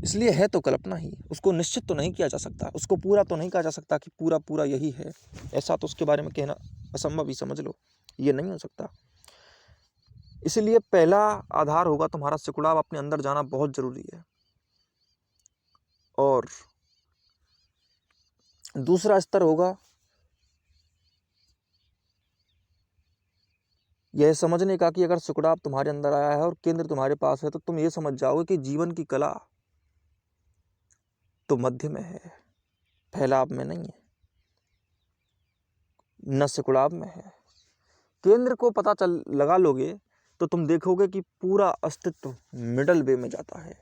इसलिए है तो कल्पना ही, उसको निश्चित तो नहीं किया जा सकता, उसको पूरा तो नहीं कहा जा सकता कि पूरा पूरा यही है। ऐसा तो उसके बारे में कहना असंभव ही समझ लो। ये नहीं हो सकता। इसलिए पहला आधार होगा तुम्हारा सिकुड़ाव अपने अंदर जाना बहुत जरूरी है। और दूसरा स्तर होगा यह समझने का कि अगर सिकुड़ाव तुम्हारे अंदर आया है और केंद्र तुम्हारे पास है तो तुम ये समझ जाओगे कि जीवन की कला तो मध्य में है, फैलाव में नहीं है, न सिकुड़ाव में है। केंद्र को पता चल लगा लोगे तो तुम देखोगे कि पूरा अस्तित्व मिडल वे में जाता है।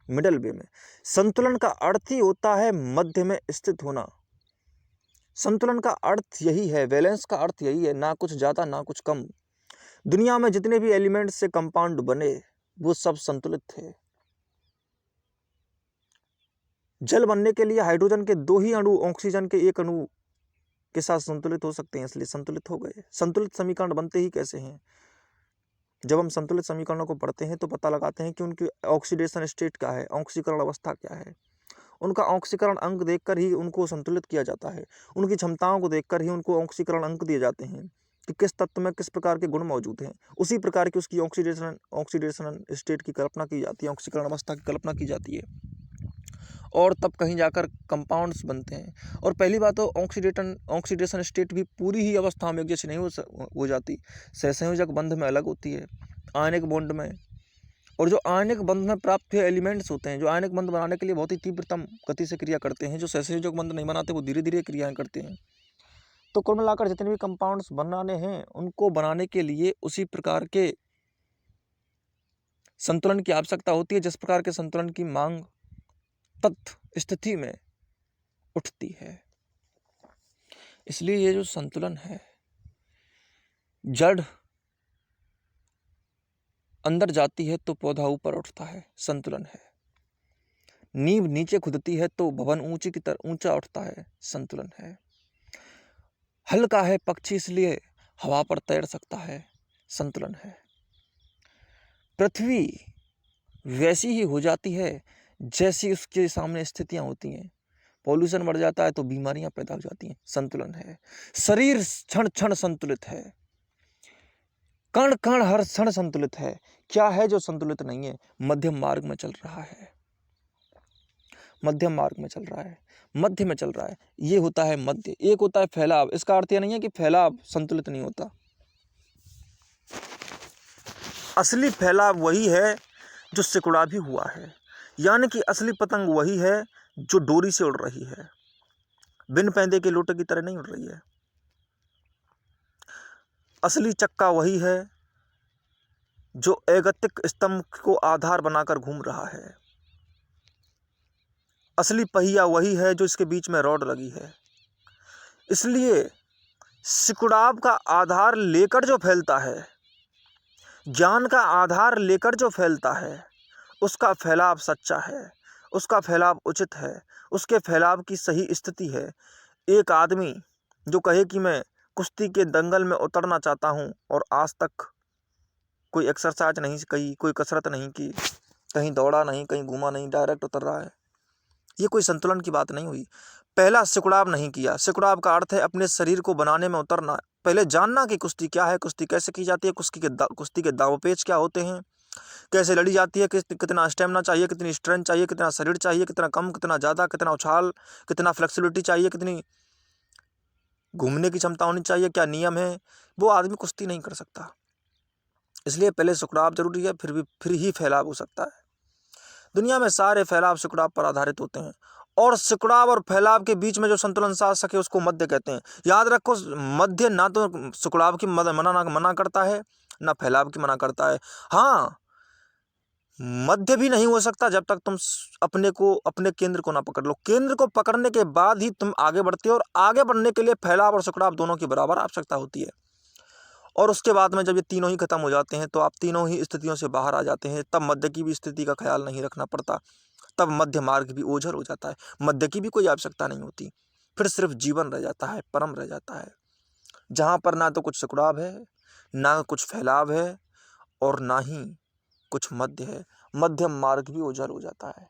मिडल वे में संतुलन का अर्थ ही होता है मध्य में स्थित होना। संतुलन का अर्थ यही है, बैलेंस का अर्थ यही है, ना कुछ ज्यादा ना कुछ कम। दुनिया में जितने भी एलिमेंट्स से कंपाउंड बने वो सब संतुलित थे। जल बनने के लिए हाइड्रोजन के 2 ही अणु ऑक्सीजन के 1 अणु के साथ संतुलित हो सकते हैं, इसलिए संतुलित हो गए। संतुलित समीकरण बनते ही कैसे हैं? जब हम संतुलित समीकरणों को पढ़ते हैं तो पता लगाते हैं कि उनकी ऑक्सीडेशन स्टेट क्या है, ऑक्सीकरण अवस्था क्या है। उनका ऑक्सीकरण अंक देखकर ही उनको संतुलित किया जाता है। उनकी क्षमताओं को देखकर ही उनको ऑक्सीकरण अंक दिए जाते हैं कि किस तत्व में किस प्रकार के गुण मौजूद हैं। उसी प्रकार की उसकी ऑक्सीडेशन स्टेट की कल्पना की जाती है, ऑक्सीकरण अवस्था की कल्पना की जाती है, और तब कहीं जाकर कंपाउंड्स बनते हैं। और पहली बात तो ऑक्सीडेशन स्टेट भी पूरी ही अवस्था में एक जैसी नहीं हो जाती, सहसंयोजक बंध में अलग होती है, आयनिक बॉन्ड में। और जो आयनिक बंध में प्राप्त हुए एलिमेंट्स होते हैं, जो आयनिक बंध बनाने के लिए बहुत ही तीव्रतम गति से क्रिया करते हैं, जो सहसंयोजक बंध नहीं बनाते वो धीरे धीरे क्रियाएं करते हैं। तो कुल मिलाकर जितने भी कंपाउंड्स बनाने हैं उनको बनाने के लिए उसी प्रकार के संतुलन की आवश्यकता होती है जिस प्रकार के संतुलन की मांग तत्व स्थिति में उठती है। इसलिए ये जो संतुलन है, जड़ अंदर जाती है तो पौधा ऊपर उठता है, संतुलन है। नींव नीचे खुदती है तो भवन ऊंची की तरफ ऊंचा उठता है, संतुलन है। हल्का है पक्षी इसलिए हवा पर तैर सकता है, संतुलन है। पृथ्वी वैसी ही हो जाती है जैसी उसके सामने स्थितियां होती हैं। पॉल्यूशन बढ़ जाता है तो बीमारियां पैदा हो जाती हैं, संतुलन है। शरीर क्षण क्षण संतुलित है, कण कण हर क्षण संतुलित है। क्या है जो संतुलित नहीं है? मध्यम मार्ग में चल रहा है, मध्यम मार्ग में चल रहा है, मध्य में चल रहा है। ये होता है मध्य। एक होता है फैलाव। इसका अर्थ यह नहीं है कि फैलाव संतुलित नहीं होता। असली फैलाव वही है जो सिकुड़ा भी हुआ है, यानी कि असली पतंग वही है जो डोरी से उड़ रही है, बिन पैंदे के लोटे की तरह नहीं उड़ रही है। असली चक्का वही है जो एगतिक स्तंभ को आधार बनाकर घूम रहा है। असली पहिया वही है जो इसके बीच में रॉड लगी है। इसलिए सिकुड़ाव का आधार लेकर जो फैलता है, ज्ञान का आधार लेकर जो फैलता है, उसका फैलाव सच्चा है, उसका फैलाव उचित है, उसके फैलाव की सही स्थिति है। एक आदमी जो कहे कि मैं कुश्ती के दंगल में उतरना चाहता हूँ और आज तक कोई एक्सरसाइज नहीं की, कोई कसरत नहीं की, कहीं दौड़ा नहीं, कहीं घूमा नहीं, डायरेक्ट उतर रहा है, ये कोई संतुलन की बात नहीं हुई। पहला सिकुड़ाव नहीं किया। सिकुड़ाव का अर्थ है अपने शरीर को बनाने में उतरना, पहले जानना कि कुश्ती क्या है, कुश्ती कैसे की जाती है, कुश्ती के दांवपेच क्या होते हैं, कैसे लड़ी जाती है, कितना स्टेमिना चाहिए, कितनी स्ट्रेंथ चाहिए, कितना शरीर चाहिए, कितना कम, कितना ज़्यादा, कितना उछाल, कितना फ्लेक्सिबिलिटी चाहिए, कितनी घूमने की क्षमता होनी चाहिए, क्या नियम है। वो आदमी कुश्ती नहीं कर सकता। इसलिए पहले सिकुड़ाव जरूरी है, फिर ही फैलाव हो सकता है। दुनिया में सारे फैलाव सिकुड़ाव पर आधारित होते हैं, और सिकुड़ाव और फैलाव के बीच में जो संतुलन साध सके उसको मध्य कहते हैं। याद रखो, मध्य ना तो सिकुड़ाव की मना करता है, ना फैलाव की मना करता है। हाँ, मध्य भी नहीं हो सकता जब तक तुम अपने केंद्र को ना पकड़ लो। केंद्र को पकड़ने के बाद ही तुम आगे बढ़ते हो, और आगे बढ़ने के लिए फैलाव और सिकुड़ाव दोनों की बराबर आवश्यकता होती है। और उसके बाद में जब ये तीनों ही खत्म हो जाते हैं तो आप तीनों ही स्थितियों से बाहर आ जाते हैं। तब मध्य की भी स्थिति का ख्याल नहीं रखना पड़ता, तब मध्य मार्ग भी ओझल हो जाता है, मध्य की भी कोई आवश्यकता नहीं होती। फिर सिर्फ जीवन रह जाता है, परम रह जाता है, जहाँ पर ना तो कुछ सिकुड़ाव है, ना कुछ फैलाव है, और ना ही कुछ मध्य है। मध्यम मार्ग भी ओझल हो जाता है।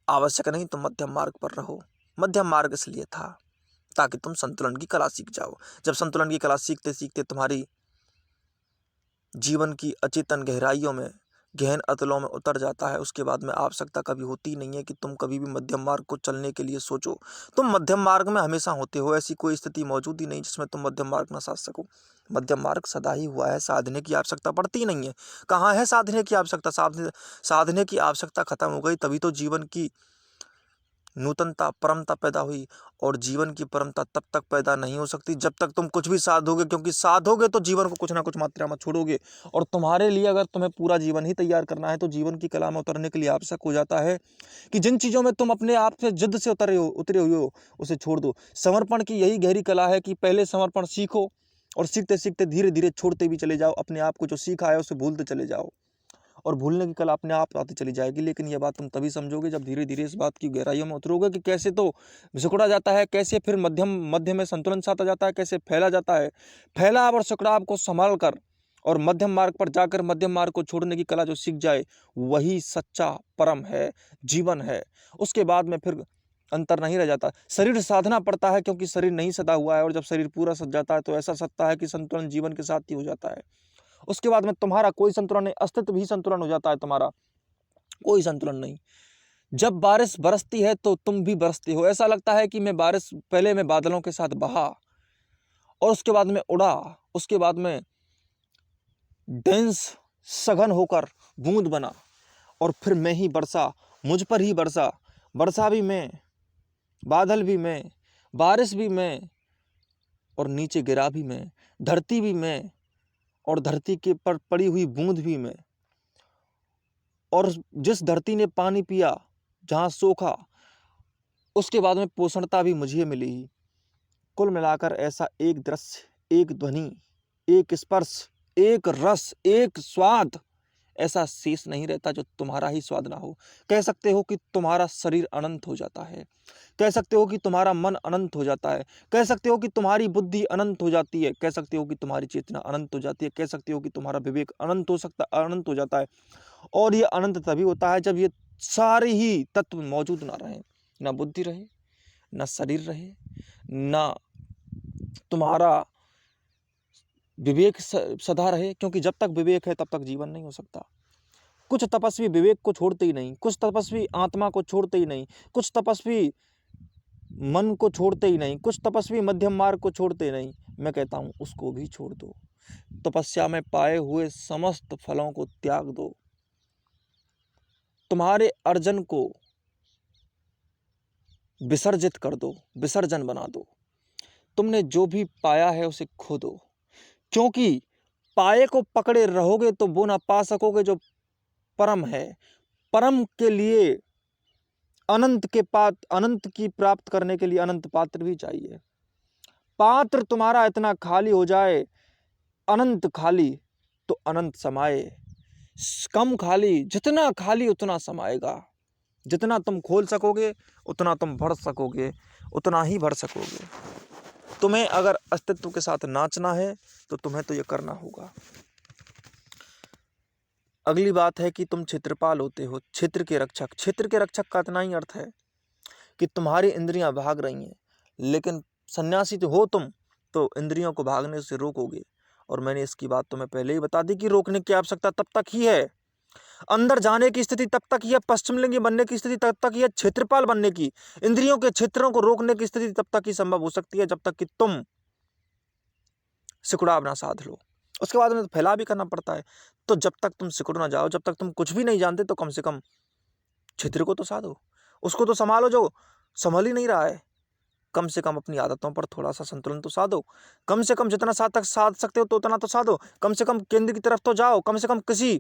आवश्यक नहीं तो मध्यम मार्ग पर रहो। मध्यम मार्ग इसलिए था ताकि तुम संतुलन की कला सीख जाओ। जब संतुलन की कला सीखते सीखते तुम्हारी जीवन की अचेतन गहराइयों में, गहन अतलों में उतर जाता है, उसके बाद में आवश्यकता कभी होती नहीं है कि तुम कभी भी मध्यम मार्ग को चलने के लिए सोचो। तुम मध्यम मार्ग में हमेशा होते हो, ऐसी कोई स्थिति मौजूद ही नहीं जिसमें तुम मध्यम मार्ग ना साध सको। मध्यम मार्ग सदा ही हुआ है, साधने की आवश्यकता पड़ती नहीं है। कहाँ है साधने की आवश्यकता? साधने की आवश्यकता खत्म हो गई तभी तो जीवन की नूतनता, परमता पैदा हुई। और जीवन की परमता तब तक पैदा नहीं हो सकती जब तक तुम कुछ भी साधोगे, क्योंकि साधोगे तो जीवन को कुछ ना कुछ मात्रा में छोड़ोगे। और तुम्हारे लिए अगर तुम्हें पूरा जीवन ही तैयार करना है तो जीवन की कला में उतरने के लिए आवश्यक हो जाता है कि जिन चीज़ों में तुम अपने आप से जिद से उतरे हुए हो उसे छोड़ दो। समर्पण की यही गहरी कला है कि पहले समर्पण सीखो और सीखते सीखते धीरे धीरे छोड़ते भी चले जाओ। अपने आप को जो सीखा है उसे भूलते चले जाओ और भूलने की कला अपने आप आती चली जाएगी। लेकिन यह बात तुम तभी समझोगे जब धीरे धीरे इस बात की गहराइयों में उतरोगे कि कैसे तो सिकुड़ा जाता है, कैसे फिर मध्य में संतुलन साधा जाता है, कैसे फैला जाता है। फैलाव और सिकुड़ाव को संभाल कर और मध्यम मार्ग पर जाकर मध्यम मार्ग को छोड़ने की कला जो सीख जाए वही सच्चा परम है, जीवन है। उसके बाद में फिर अंतर नहीं रह जाता। शरीर साधना पड़ता है क्योंकि शरीर नहीं सदा हुआ है, और जब शरीर पूरा सज जाता है तो ऐसा सजता है कि संतुलन जीवन के साथ ही हो जाता है। उसके बाद में तुम्हारा कोई संतुलन नहीं, अस्तित्व भी संतुलन हो जाता है, तुम्हारा कोई संतुलन नहीं। जब बारिश बरसती है तो तुम भी बरसते हो। ऐसा लगता है कि पहले मैं बादलों के साथ बहा और उसके बाद में उड़ा, उसके बाद में डेंस सघन होकर बूंद बना और फिर मैं ही बरसा, मुझ पर ही बरसा। बरसा भी मैं, बादल भी मैं, बारिश भी मैं और नीचे गिरा भी मैं, धरती भी मैं और धरती के पर पड़ी हुई बूंद भी मैं। और जिस धरती ने पानी पिया, जहाँ सोखा, उसके बाद में पोषणता भी मुझे मिली ही। कुल मिलाकर ऐसा एक दृश्य, एक ध्वनि, एक स्पर्श, एक रस, एक स्वाद ऐसा शेष नहीं रहता जो तुम्हारा ही स्वाद ना हो। कह सकते हो कि तुम्हारा शरीर अनंत हो जाता है, कह सकते हो कि तुम्हारा मन अनंत हो जाता है, कह सकते हो कि तुम्हारी बुद्धि अनंत हो जाती है, कह सकते हो कि तुम्हारी चेतना अनंत हो जाती है, कह सकते हो कि तुम्हारा विवेक अनंत हो जाता है। और ये अनंत तभी होता है जब ये सारे ही तत्व मौजूद ना रहे, ना बुद्धि रहे, ना शरीर रहे, ना तुम्हारा विवेक सदा रहे। क्योंकि जब तक विवेक है तब तक जीवन नहीं हो सकता। कुछ तपस्वी विवेक को छोड़ते ही नहीं, कुछ तपस्वी आत्मा को छोड़ते ही नहीं, कुछ तपस्वी मन को छोड़ते ही नहीं, कुछ तपस्वी मध्यम मार्ग को छोड़ते ही नहीं। मैं कहता हूं उसको भी छोड़ दो। तपस्या में पाए हुए समस्त फलों को त्याग दो। तुम्हारे अर्जन को विसर्जित कर दो, विसर्जन बना दो। तुमने जो भी पाया है उसे खो दो, क्योंकि पाए को पकड़े रहोगे तो वो ना पा सकोगे जो परम है। परम के लिए अनंत की प्राप्त करने के लिए अनंत पात्र भी चाहिए। पात्र तुम्हारा इतना खाली हो जाए, अनंत खाली, तो अनंत समाए। कम खाली, जितना खाली उतना समाएगा। जितना तुम खोल सकोगे उतना तुम भर सकोगे, उतना ही भर सकोगे। तुम्हें अगर अस्तित्व के साथ नाचना है तो तुम्हें तो ये करना होगा। अगली बात है कि तुम क्षेत्रपाल होते हो, क्षेत्र के रक्षक। क्षेत्र के रक्षक का इतना ही अर्थ है कि तुम्हारी इंद्रियां भाग रही हैं, लेकिन सन्यासी तो हो तुम, तो इंद्रियों को भागने से रोकोगे। और मैंने इसकी बात तुम्हें पहले ही बता दी कि रोकने की आवश्यकता तब तक ही है, अंदर जाने की स्थिति तब तक ही है, पश्चिमलिंगी बनने की स्थिति तब तक ही है, क्षेत्रपाल बनने की, इंद्रियों के क्षेत्रों को रोकने की स्थिति तब तक ही संभव हो सकती है जब तक कि तुम सिकुड़ाव ना साध लो। उसके बाद में तो फैलाव भी करना पड़ता है। तो जब तक तुम सिकुड़ ना जाओ, जब तक तुम कुछ भी नहीं जानते, तो कम से कम क्षेत्र को तो साधो, उसको तो संभालो जो संभल ही नहीं रहा है। कम से कम अपनी आदतों पर थोड़ा सा संतुलन तो साधो। कम से कम जितना साध सकते हो तो उतना तो साधो। कम से कम केंद्र की तरफ तो जाओ, कम से कम किसी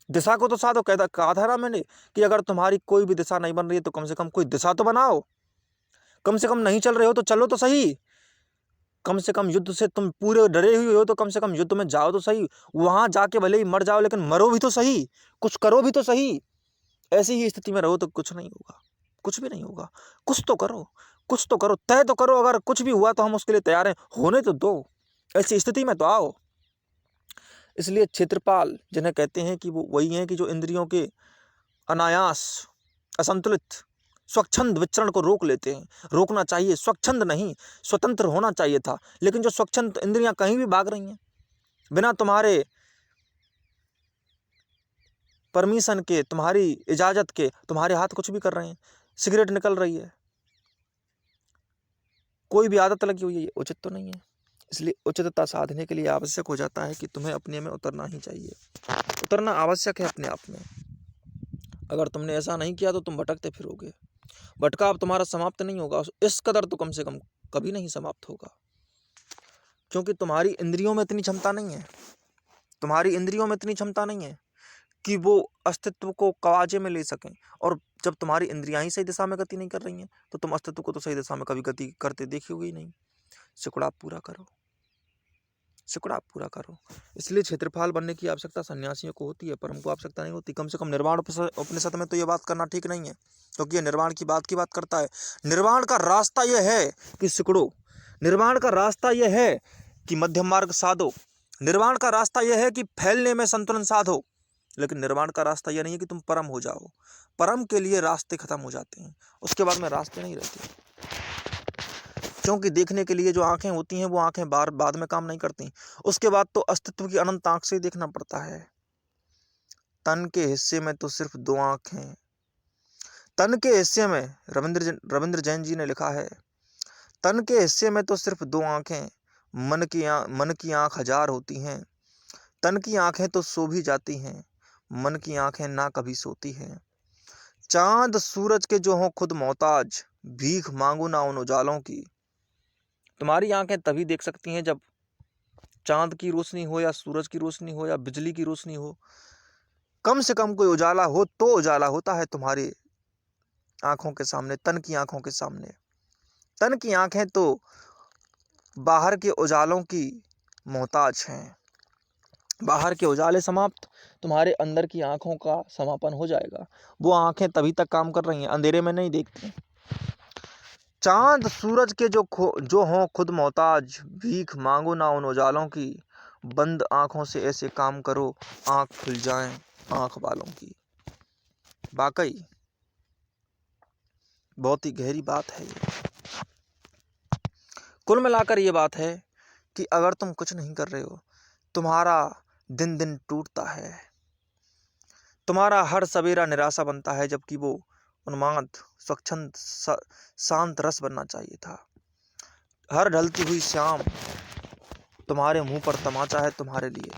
दिशा को तो साधो। कहा था ना मैंने कि अगर तुम्हारी कोई भी दिशा नहीं बन रही है तो कम से कम कोई दिशा तो बनाओ। कम से कम नहीं चल रहे हो तो चलो तो सही। कम से कम युद्ध से तुम पूरे डरे हुए हो तो कम से कम युद्ध में जाओ तो सही। वहां जाके भले ही मर जाओ, लेकिन मरो भी तो सही, कुछ करो भी तो सही। ऐसी ही स्थिति में रहो तो कुछ नहीं होगा, कुछ भी नहीं होगा। कुछ तो करो, कुछ तो करो, तय तो करो। अगर कुछ भी हुआ तो हम उसके लिए तैयार हैं, होने तो दो, ऐसी स्थिति में तो आओ। इसलिए क्षेत्रपाल जिन्हें कहते हैं कि वो वही हैं कि जो इंद्रियों के अनायास, असंतुलित स्वच्छंद विचरण को रोक लेते हैं। रोकना चाहिए, स्वच्छंद नहीं, स्वतंत्र होना चाहिए था। लेकिन जो स्वच्छंद इंद्रियां कहीं भी भाग रही हैं, बिना तुम्हारे परमिशन के, तुम्हारी इजाजत के, तुम्हारे हाथ कुछ भी कर रहे हैं। सिगरेट निकल रही है, कोई भी आदत लगी हुई है, ये उचित तो नहीं है। इसलिए उचितता साधने के लिए आवश्यक हो जाता है कि तुम्हें अपने में उतरना ही चाहिए। उतरना आवश्यक है अपने आप में। अगर तुमने ऐसा नहीं किया तो तुम भटकते फिरोगे। भटकाव तुम्हारा समाप्त नहीं होगा, इस कदर तो कम से कम कभी नहीं समाप्त होगा, क्योंकि तुम्हारी इंद्रियों में इतनी क्षमता नहीं है, तुम्हारी इंद्रियों में इतनी क्षमता नहीं है कि वो अस्तित्व को कवाजे में ले सकें। और जब तुम्हारी इंद्रियां ही सही दिशा में गति नहीं कर रही हैं तो तुम अस्तित्व को तो सही दिशा में कभी गति करते देखोगे ही नहीं। सिकुड़ाव पूरा करो, सिकुड़ाव पूरा करो। इसलिए क्षेत्रफल बनने की आवश्यकता सन्यासियों को होती है, पर हमको आवश्यकता नहीं होती। कम से कम निर्वाण उपनिषद में तो ये बात करना ठीक नहीं है, क्योंकि ये निर्वाण की बात करता है। निर्वाण का रास्ता यह है कि सिकुड़ो, निर्वाण का रास्ता यह है कि मध्यम मार्ग साधो, निर्वाण का रास्ता यह है कि फैलने में संतुलन साधो। लेकिन निर्वाण का रास्ता यह नहीं है कि तुम परम हो जाओ। परम के लिए रास्ते खत्म हो जाते हैं, उसके बाद में रास्ते नहीं रहते, क्योंकि देखने के लिए जो आंखें होती हैं वो आंखें बाद में काम नहीं करती। उसके बाद तो अस्तित्व की अनंत आंख से देखना पड़ता है। तन के हिस्से में तो सिर्फ 2 आंखें, तन के हिस्से में रविंद्र जैन जी ने लिखा है, तन के हिस्से में तो सिर्फ 2 आंखें, मन की आंख 1000 होती हैं। तन की आंखें तो सो भी जाती हैं, मन की आंखें ना कभी सोती हैं। चांद सूरज के जो हों खुद मोहताज, भीख मांगू ना उन उजालों की। तुम्हारी आंखें तभी देख सकती हैं जब चांद की रोशनी हो या सूरज की रोशनी हो या बिजली की रोशनी हो। कम से कम कोई उजाला हो तो उजाला होता है तुम्हारी आंखों के सामने, तन की आंखों के सामने। तन की आंखें तो बाहर के उजालों की मोहताज हैं। बाहर के उजाले समाप्त, तुम्हारे अंदर की आंखों का समापन हो जाएगा। वो आंखें तभी तक काम कर रही हैं, अंधेरे में नहीं देखती। चांद सूरज के जो हों खुद मोहताज, भीख मांगो ना उन उजालों की। बंद आंखों से ऐसे काम करो, आंख खुल जाएं आंख वालों की। वाकई बहुत ही गहरी बात है ये। कुल मिलाकर ये बात है कि अगर तुम कुछ नहीं कर रहे हो, तुम्हारा दिन दिन टूटता है, तुम्हारा हर सवेरा निराशा बनता है, जबकि वो उन्माद स्वच्छंद शांत रस बनना चाहिए था। हर ढलती हुई शाम तुम्हारे मुंह पर तमाचा है तुम्हारे लिए।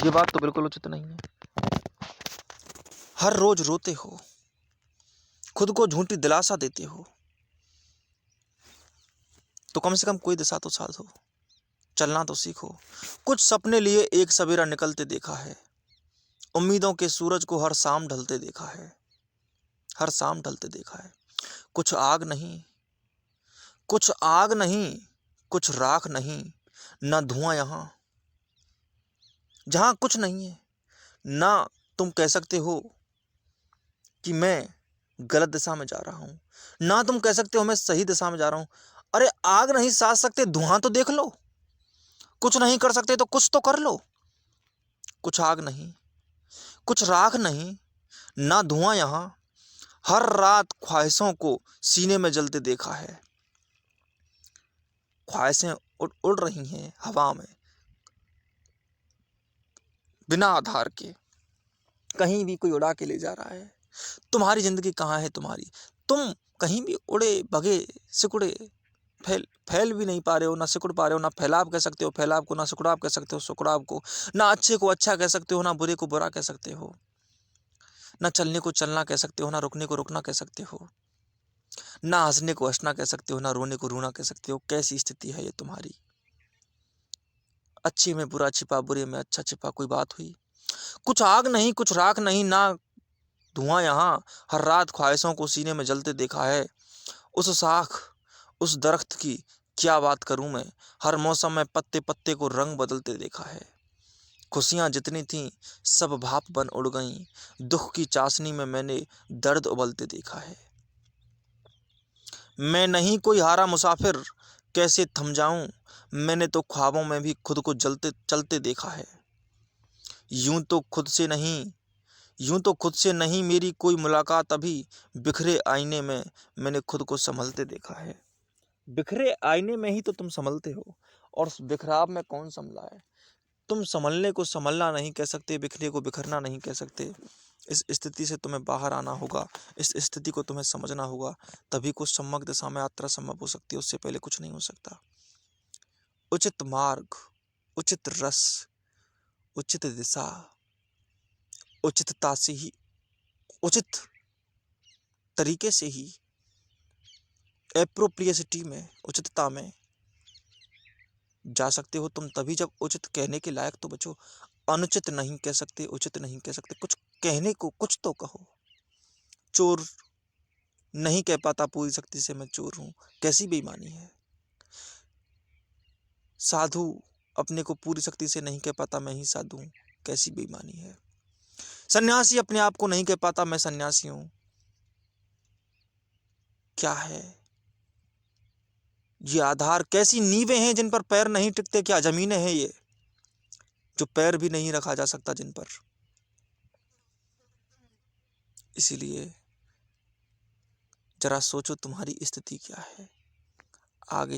ये बात तो बिल्कुल उचित नहीं है। हर रोज रोते हो, खुद को झूठी दिलासा देते हो, तो कम से कम कोई दिशा तो साधो, चलना तो सीखो। कुछ सपने लिए एक सवेरा निकलते देखा है, उम्मीदों के सूरज को हर शाम ढलते देखा है, हर शाम ढलते देखा है। कुछ आग नहीं, कुछ आग नहीं, कुछ राख नहीं, ना धुआं यहां। जहां कुछ नहीं है, ना तुम कह सकते हो कि मैं गलत दिशा में जा रहा हूं, ना तुम कह सकते हो मैं सही दिशा में जा रहा हूं। अरे आग नहीं साध सकते, धुआं तो देख लो। कुछ नहीं कर सकते तो कुछ तो कर लो। कुछ आग नहीं, कुछ राख नहीं, ना धुआं यहां। हर रात ख्वाहिशों को सीने में जलते देखा है। ख्वाहिशें उड़ रही हैं हवा में, बिना आधार के, कहीं भी कोई उड़ा के ले जा रहा है। तुम्हारी जिंदगी कहाँ है तुम्हारी? तुम कहीं भी उड़े भगे सिकुड़े फैल भी नहीं पा रहे हो, ना सिकुड़ पा रहे हो। ना फैलाव कह सकते हो फैलाव को, ना सिकुड़ाव कह सकते हो सिकुड़ाव को। ना अच्छे को अच्छा कह सकते हो, ना बुरे को बुरा कह सकते हो। ना चलने को चलना कह सकते हो, ना रुकने को रुकना कह सकते हो। ना हंसने को हंसना कह सकते हो, ना रोने को रोना कह सकते हो। कैसी स्थिति है ये तुम्हारी? अच्छे में बुरा छिपा, बुरे में अच्छा छिपा, कोई बात हुई? कुछ आग नहीं, कुछ राख नहीं, ना धुआं यहाँ। हर रात ख्वाहिशों को सीने में जलते देखा है। उस शाख, उस दरख्त की क्या बात करूं मैं? हर मौसम में पत्ते पत्ते को रंग बदलते देखा है। खुशियां जितनी थीं सब भाप बन उड़ गईं। दुख की चाशनी में मैंने दर्द उबलते देखा है। मैं नहीं कोई हारा मुसाफिर, कैसे थम जाऊं? मैंने तो ख्वाबों में भी खुद को चलते देखा है। यूं तो खुद से नहीं, यूं तो खुद से नहीं मेरी कोई मुलाकात अभी, बिखरे आईने में मैंने खुद को संभलते देखा है। बिखरे आईने में ही तो तुम संभलते हो, और उस बिखराव में कौन संभला है? तुम संभलने को संभलना नहीं कह सकते, बिखरे को बिखरना नहीं कह सकते। इस स्थिति से तुम्हें बाहर आना होगा, इस स्थिति को तुम्हें समझना होगा, तभी कुछ सम्यक दिशा में यात्रा संभव हो सकती है, उससे पहले कुछ नहीं हो सकता। उचित मार्ग, उचित रस, उचित दिशा, उचितता से ही, उचित तरीके से ही, एप्रोप्रिएसिटी में, उचितता में जा सकते हो तुम, तभी जब उचित कहने के लायक तो बचो। अनुचित नहीं कह सकते, उचित नहीं कह सकते, कुछ कहने को कुछ तो कहो। चोर नहीं कह पाता पूरी शक्ति से मैं चोर हूं, कैसी बेईमानी है। साधु अपने को पूरी शक्ति से नहीं कह पाता मैं ही साधु हूं, कैसी बेईमानी है। सन्यासी अपने आप को नहीं कह पाता मैं सन्यासी हूं, क्या है ये आधार, कैसी नींवें हैं जिन पर पैर नहीं टिकते, क्या जमीनें हैं ये जो पैर भी नहीं रखा जा सकता जिन पर। इसीलिए जरा सोचो तुम्हारी स्थिति क्या है, आगे